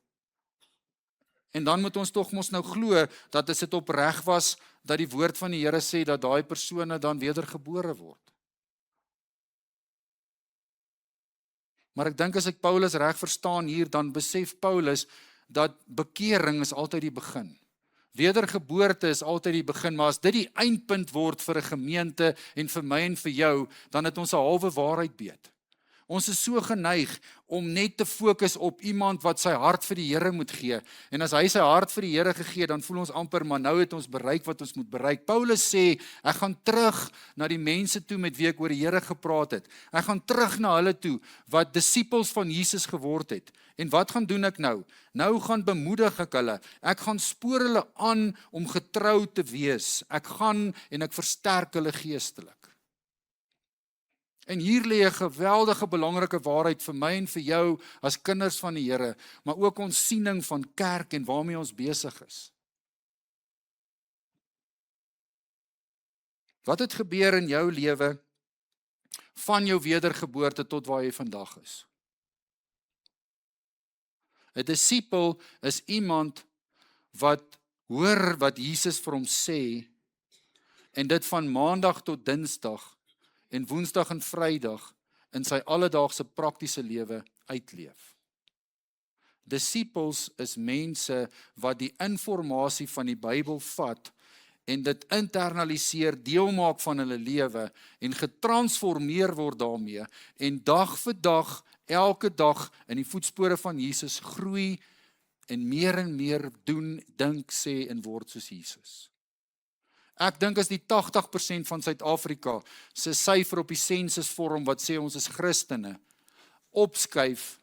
En dan moet ons tog mos nou glo dat as dit opreg was, dat die woord van die Here sê dat daai persone dan wedergebore word. Maar ek dink as ek Paulus reg verstaan hier, dan besef Paulus dat bekering is altyd die begin. Wedergeboorte is altyd die begin, maar as dit die eindpunt word vir 'n gemeente en vir my en vir jou, dan het ons 'n halwe waarheid weet. Ons is so geneig om net te fokus op iemand wat sy hart vir die Here moet gee. En as hy sy hart vir die Here gegee, dan voel ons amper, maar nou het ons bereik wat ons moet bereik. Paulus sê, ek gaan terug na die mense toe met wie ek oor die Here gepraat het. Ek gaan terug na hulle toe, wat disippels van Jesus geword het. En wat gaan doen ek nou? Nou gaan bemoedig ek hulle. Ek gaan spoor hulle aan om getrou te wees. Ek gaan en ek versterk hulle geestelik. En hier lê 'n geweldige belangrike waarheid vir my en vir jou as kinders van die Here, maar ook ons siening van kerk en waarmee ons besig is. Wat het gebeur in jou lewe van jou wedergeboorte tot waar jy vandag is? 'n Disipel is iemand wat hoor wat Jesus vir hom sê en dit van maandag tot dinsdag en woensdag en vrydag in sy alledaagse praktiese lewe uitleef. Disipels is mense wat die inligting van die Bybel vat en dit internaliseer, deel maak van hulle lewe en getransformeer word daarmee en dag vir dag, elke dag in die voetspore van Jesus groei en meer doen, dink, sê en word soos Jesus. Ek dink as die 80% van Suid-Afrika se syfer op die sensusvorm wat sê ons is Christene, afskuif,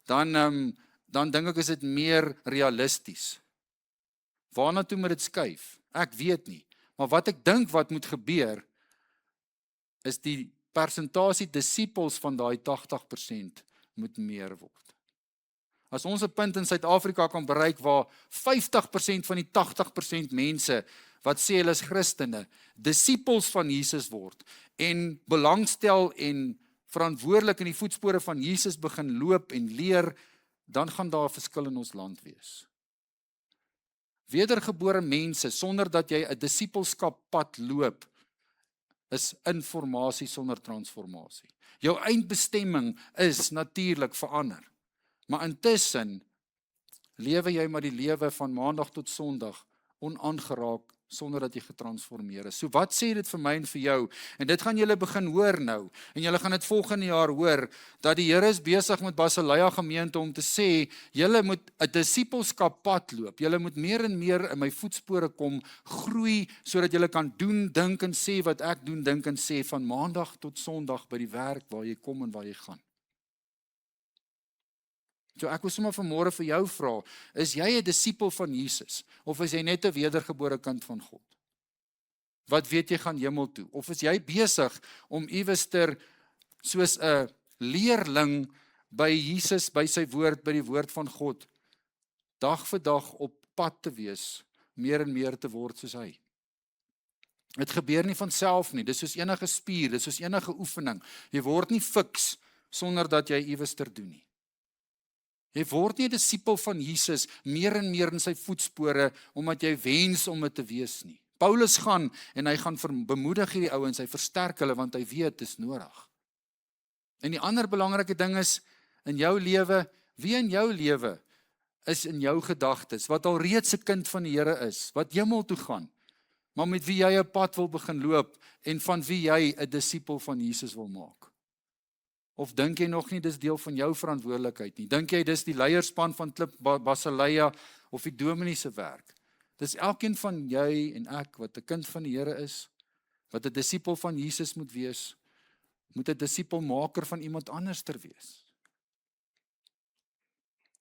dan dink ek is dit meer realisties. Waarna toe moet dit skuif? Ek weet nie. Maar wat ek dink wat moet gebeur, is die persentasie disippels van daai 80% moet meer word. As ons 'n punt in Suid-Afrika kan bereik waar 50% van die 80% mense wat sê hulle is Christene, disippels van Jesus word en belangstel en verantwoordelik in die voetspore van Jesus begin loop en leer, dan gaan daar 'n verskil in ons land wees. Wedergebore mense, sonder dat jy 'n disipelskappad loop, is informasie sonder transformasie. Jou eindbestemming is natuurlik verander. Maar intussen lewe jy maar die lewe van maandag tot sondag onaangeraak sonder dat jy getransformeer is. So wat sê dit vir my en vir jou? En dit gaan julle begin hoor nou. En julle gaan dit volgende jaar hoor dat die Here is besig met Basileia gemeente om te sê julle moet 'n disipelskappad loop. Julle moet meer en meer in my voetspore kom, groei sodat julle kan doen, dink en sê wat ek doen, dink en sê van maandag tot sondag by die werk waar jy kom en waar jy gaan. So ek wil sommer vanmôre vir jou vra, is jy 'n disipel van Jesus of is jy net 'n wedergebore kind van God? Wat weet jy gaan hemel toe? Of is jy besig om iewester soos 'n leerling by Jesus, by sy woord, by die woord van God, dag vir dag op pad te wees, meer en meer te word soos hy? Dit gebeur nie van self nie, dis soos enige spier, dis soos enige oefening. Jy word nie fiks sonder dat jy iewester doen nie. Jy word nie 'n disipel van Jesus meer en meer in sy voetspore omdat jy wens om dit te wees nie. Paulus gaan en hy gaan bemoedig hierdie ouens, hy versterk hulle want hy weet dit is nodig. En die ander belangrike ding is in jou lewe, wie in jou lewe is in jou gedagtes wat al reeds 'n kind van die Here is, wat hemel toe gaan, maar met wie jy 'n pad wil begin loop en van wie jy 'n disipel van Jesus wil maak. Of dink jy nog nie dis deel van jou verantwoordelikheid nie? Dink jy dis die leierspan van Klip Basileia of die dominee se werk? Dis elkeen van jy en ek wat 'n kind van die Here is, wat 'n disipel van Jesus moet wees, moet 'n disipelmaker van iemand anders ter wees.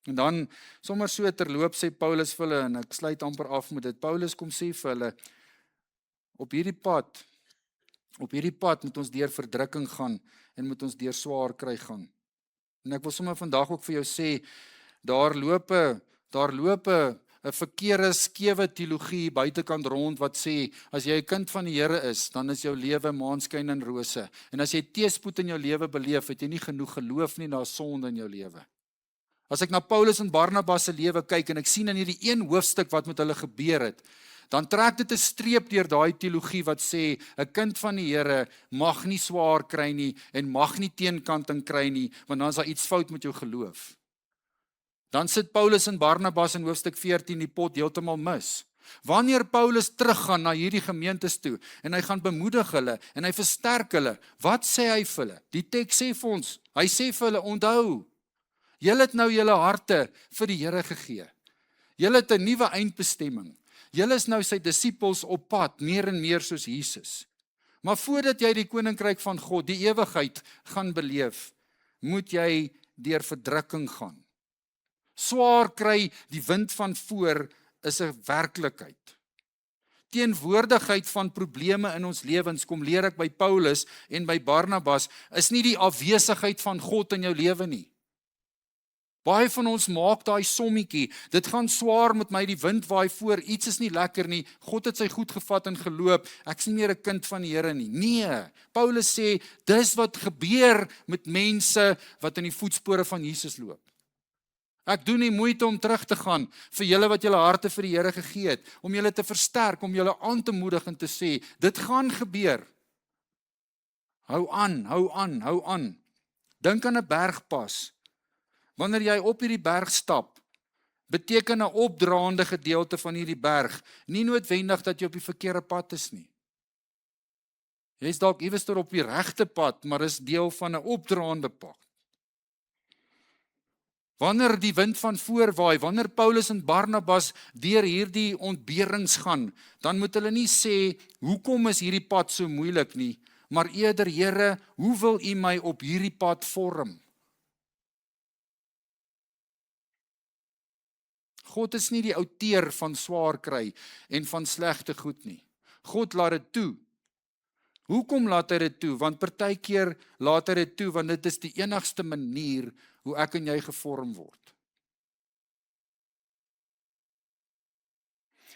En dan sommer so terloop sê Paulus vir hulle, en ek sluit amper af met dit. Paulus kom sê vir hulle, op hierdie pad moet ons deur verdrukking gaan en moet ons deur swaar kry gaan. En ek wil sommer vandag ook vir jou sê, daar loop 'n verkeerde skewe teologie buitekant rond wat sê, as jy 'n kind van die Here is, dan is jou lewe maanskyn en rose. En as jy teëspoed in jou lewe beleef, het jy nie genoeg geloof nie, daar's sonde in jou lewe. As ek na Paulus en Barnabas se lewe kyk en ek sien in hierdie een hoofstuk wat met hulle gebeur het, dan trek dit 'n streep deur daai teologie wat sê 'n kind van die Here mag nie swaar kry nie en mag nie teenkanting kry nie, want dan is daar iets fout met jou geloof. Dan sit Paulus en Barnabas in hoofstuk 14 die pot heeltemal mis. Wanneer Paulus teruggaan na hierdie gemeentes toe en hy gaan bemoedig hulle en hy versterk hulle, wat sê hy vir hulle? Die teks sê vir ons, hy sê vir hulle, onthou, julle het nou julle harte vir die Here gegee. Julle het 'n nuwe eindbestemming. Julle is nou sy disippels op pad, meer en meer soos Jesus. Maar voordat jy die koninkryk van God, die ewigheid, gaan beleef, moet jy deur verdrukking gaan. Swaar kry, die wind van voor, is 'n werklikheid. Teenwoordigheid van probleme in ons lewens, kom leer ek by Paulus en by Barnabas, is nie die afwesigheid van God in jou lewe nie. Baie van ons maak daai sommetjie, dit gaan swaar met my, die wind waai voor, iets is nie lekker nie, God het sy goed gevat en geloop, ek is nie meer 'n kind van die Here nie. Nee, Paulus sê, dis wat gebeur met mense wat in die voetspore van Jesus loop. Ek doen nie moeite om terug te gaan vir julle wat julle harte vir die Here gegee het, om julle te versterk, om julle aan te moedig en te sê, dit gaan gebeur. Hou aan, hou aan, hou aan. Dink aan 'n bergpas. Wanneer jy op hierdie berg stap, beteken 'n opdraande gedeelte van hierdie berg nie noodwendig dat jy op die verkeerde pad is nie. Jy is dalk iewers op die regte pad, maar is deel van 'n opdraande pad. Wanneer die wind van voor waai, wanneer Paulus en Barnabas deur hierdie ontberings gaan, dan moet hulle nie sê, hoekom is hierdie pad so moeilik nie, maar eerder, Here, hoe wil U my op hierdie pad vorm? God is nie die outeur van swaar kry en van slegte goed nie. God laat dit toe. Hoekom laat hy dit toe? Want partykeer laat hy dit toe, want dit is die enigste manier hoe ek en jy gevorm word.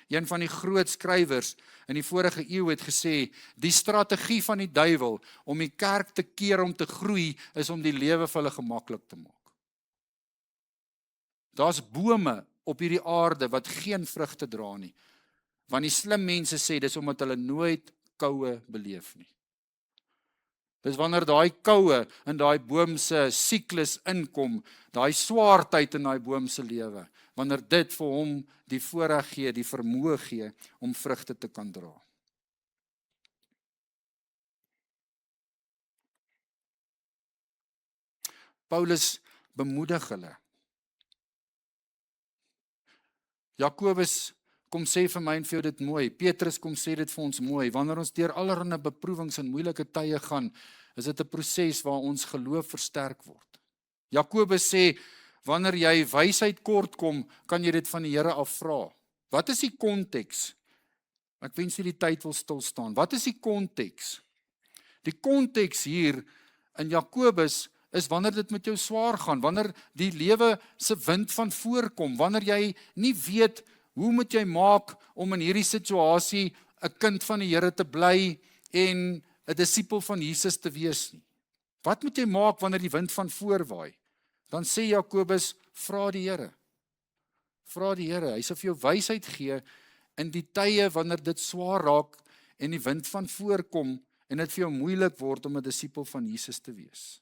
Een van die groot skrywers in die vorige eeu het gesê, die strategie van die duiwel om die kerk te keer om te groei, is om die lewe vir hulle gemaklik te maak. Daar's bome op hierdie aarde wat geen vrugte dra nie. Want die slim mense sê, dis omdat hulle nooit koue beleef nie. Dis wanneer daai koue in daai boom se siklus inkom, daai swaartyd in daai boom se lewe, wanneer dit vir hom die voorreg gee, die vermoë gee om vrugte te kan dra. Paulus bemoedig hulle. Jakobus kom sê vir my en vir jou dit mooi. Petrus kom sê dit vir ons mooi. Wanneer ons deur allerlei beproewings en moeilike tye gaan, is dit 'n proses waar ons geloof versterk word. Jakobus sê, wanneer jy wysheid kort kom, kan jy dit van die Here af vra. Wat is die konteks? Ek wens nie die tyd wil stil staan. Wat is die konteks? Die konteks hier in Jakobus is wanneer dit met jou swaar gaan, wanneer die lewe se wind van voorkom, wanneer jy nie weet hoe moet jy maak om in hierdie situasie 'n kind van die Here te bly en 'n disipel van Jesus te wees nie. Wat moet jy maak wanneer die wind van voor waai? Dan sê Jakobus, vra die Here. Vra die Here, hy sal vir jou wysheid gee in die tye wanneer dit swaar raak en die wind van voor kom en dit vir jou moeilik word om 'n disipel van Jesus te wees.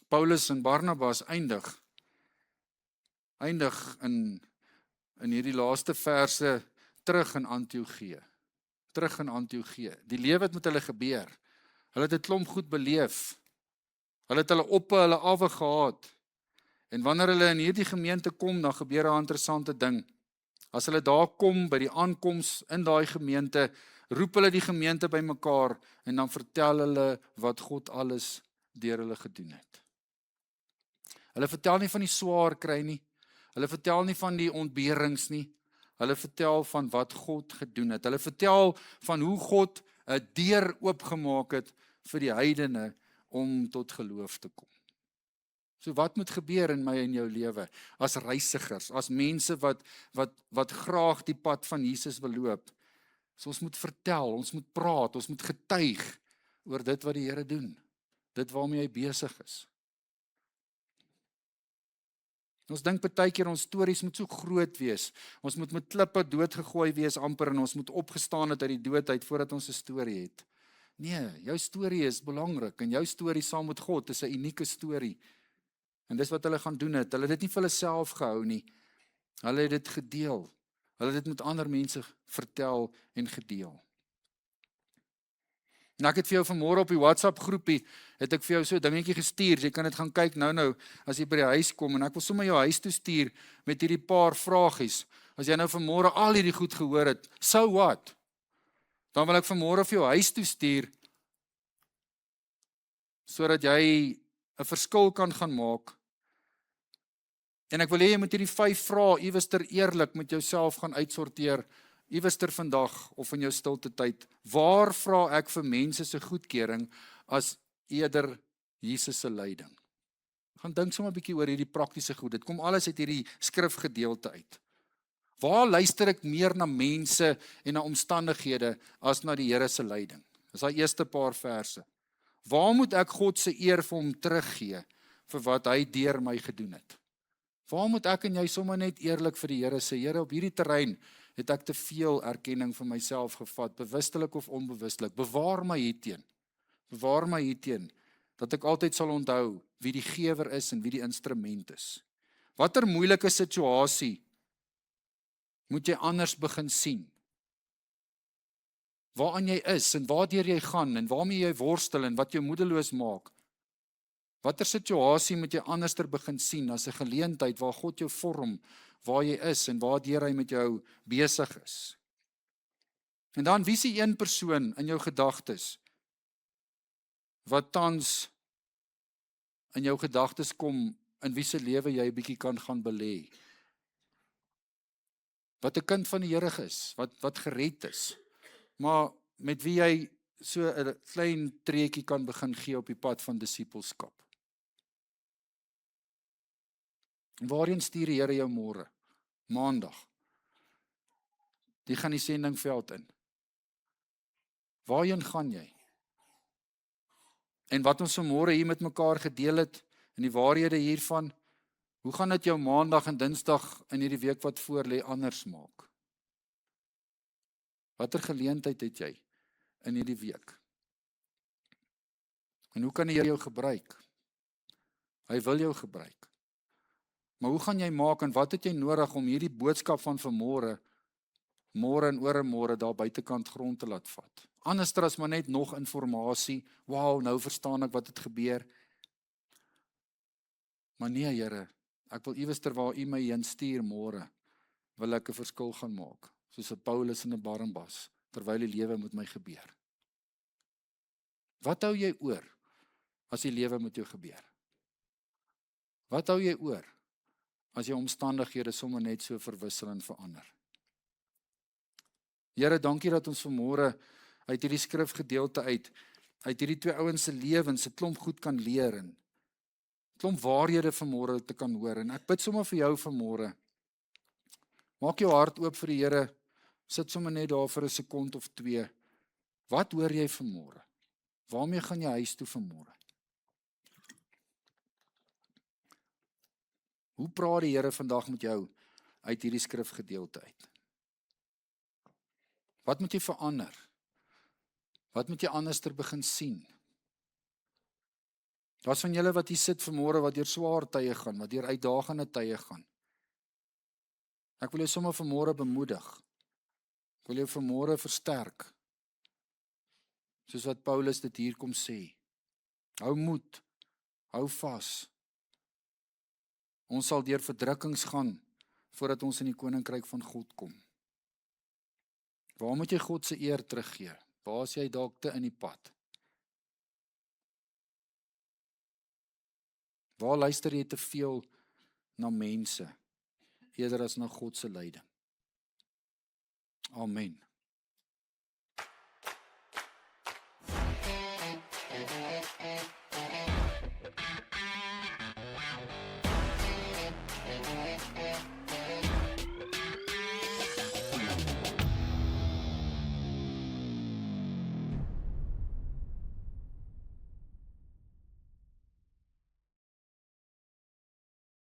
Paulus en Barnabas eindig in hierdie laaste verse terug in Antiochië. Die lewe het met hulle gebeur. Hulle het 'n klomp goed beleef. Hulle het hulle op hulle awe gehad. En wanneer hulle in hierdie gemeente kom, dan gebeur 'n interessante ding. As hulle daar kom by die aankoms in daai gemeente, roep hulle die gemeente bymekaar en dan vertel hulle wat God alles deur hulle gedoen het. Hulle vertel nie van die swaar kry nie. Hulle vertel nie van die ontberings nie. Hulle vertel van wat God gedoen het. Hulle vertel van hoe God 'n deur oopgemaak het vir die heidene om tot geloof te kom. So wat moet gebeur in my en jou lewe as reisigers, as mense wat graag die pad van Jesus wil loop? So ons moet vertel, ons moet praat, ons moet getuig oor dit wat die Here doen. Dit waarmee hy besig is. Ons dink partykeer ons stories moet so groot wees. Ons moet met klippe doodgegooi wees amper en ons moet opgestaan het uit die dood uit voordat ons 'n storie het. Nee, jou storie is belangrik en jou storie saam met God is 'n unieke storie. En dis wat hulle gaan doen het. Hulle het dit nie vir hulle self gehou nie. Hulle het dit gedeel. Hulle het dit met ander mense vertel en gedeel. En ek het vir jou vanmôre op die WhatsApp groepie, het ek vir jou so 'n dingetjie gestuur. Jy kan dit gaan kyk nou as jy by die huis kom en ek wil sommer jou huis toe stuur met hierdie paar vragies. As jy nou vanmôre al hierdie goed gehoor het, so what? Dan wil ek vanmôre vir jou huis toe stuur sodat jy 'n verskil kan gaan maak. En ek wil hê jy moet hierdie 5 vrae iewester eerlik met jouself gaan uitsorteer, iewester vandag of in jou stilte tyd. Waar vra ek vir mense se goedkeuring as eerder Jesus se leiding? Gaan dink sommer 'n bietjie oor hierdie praktiese goed. Dit kom alles uit hierdie skrifgedeelte uit. Waar luister ek meer na mense en na omstandighede as na die Here se leiding? Dis daai eerste paar verse. Waar moet ek God se eer vir hom teruggee vir wat hy deur my gedoen het? Waar moet ek en jy sommer net eerlik vir die Here sê, Here, op hierdie terrein het ek te veel erkenning vir myself gevat, bewustelik of onbewustelik. Bewaar my hierteen. Bewaar my hierteen, dat ek altyd sal onthou wie die gewer is en wie die instrument is. Watter moeilike situasie moet jy anders begin sien? Waaraan jy is en waardeur jy gaan en waarmee jy worstel en wat jou moedeloos maak. Watter situasie moet jy anderster begin sien as 'n geleentheid waar God jou vorm, waar jy is en waardeur hy met jou besig is? En dan, wie is die een persoon in jou gedagtes wat tans in jou gedagtes kom, in wie se lewe jy 'n bietjie kan gaan belê? Wat 'n kind van die Here is, wat gered is, maar met wie jy so 'n klein treetjie kan begin gee op die pad van disippelskap. Waarheen stuur die Here jou môre? Maandag. Die gaan die sendingveld in. Waarheen gaan jy? En wat ons vanmôre hier met mekaar gedeel het, en die waarhede hiervan, hoe gaan dit jou maandag en dinsdag in hierdie week wat voor lê anders maak? Watter geleentheid het jy in hierdie week? En hoe kan die Here jou gebruik? Hy wil jou gebruik. Maar hoe gaan jy maak en wat het jy nodig om hierdie boodskap van vanmôre, môre en ooremôre daar buitekant grond te laat vat? Anderster as maar net nog inligting. Wow, nou verstaan ek wat het gebeur. Maar nee, Here, ek wil iewester waar U my heen stuur môre, wil ek 'n verskil gaan maak, soos 'n Paulus en 'n Barnabas, terwyl die lewe met my gebeur. Wat hou jy oor as die lewe met jou gebeur? Wat hou jy oor as jou omstandighede sommer net so verwissel en verander? Here, dankie dat ons vanmôre uit hierdie skrifgedeelte uit hierdie 2 ouens se lewens 'n klomp goed kan leer en klomp waarhede vanmôre te kan hoor. En ek bid sommer vir jou vanmôre. Maak jou hart oop vir die Here. Sit sommer net daar vir 'n sekond of 2. Wat hoor jy vanmôre? Waarmee gaan jy huis toe vanmôre? Hoe praat die Here vandag met jou uit hierdie skrifgedeelte uit? Wat moet jy verander? Wat moet jy anderster begin sien? Daar's van julle wat hier sit vanmôre wat deur swaar tye gaan, wat deur uitdagende tye gaan. Ek wil jou sommer vanmôre bemoedig. Ek wil jou vanmôre versterk. Soos wat Paulus dit hier kom sê. Hou moed. Hou vas. Ons sal deur verdrukkings gaan voordat ons in die koninkryk van God kom. Waar moet jy God se eer teruggee? Waar is jy dalk te in die pad? Waar luister jy te veel na mense eerder as na God se leiding? Amen.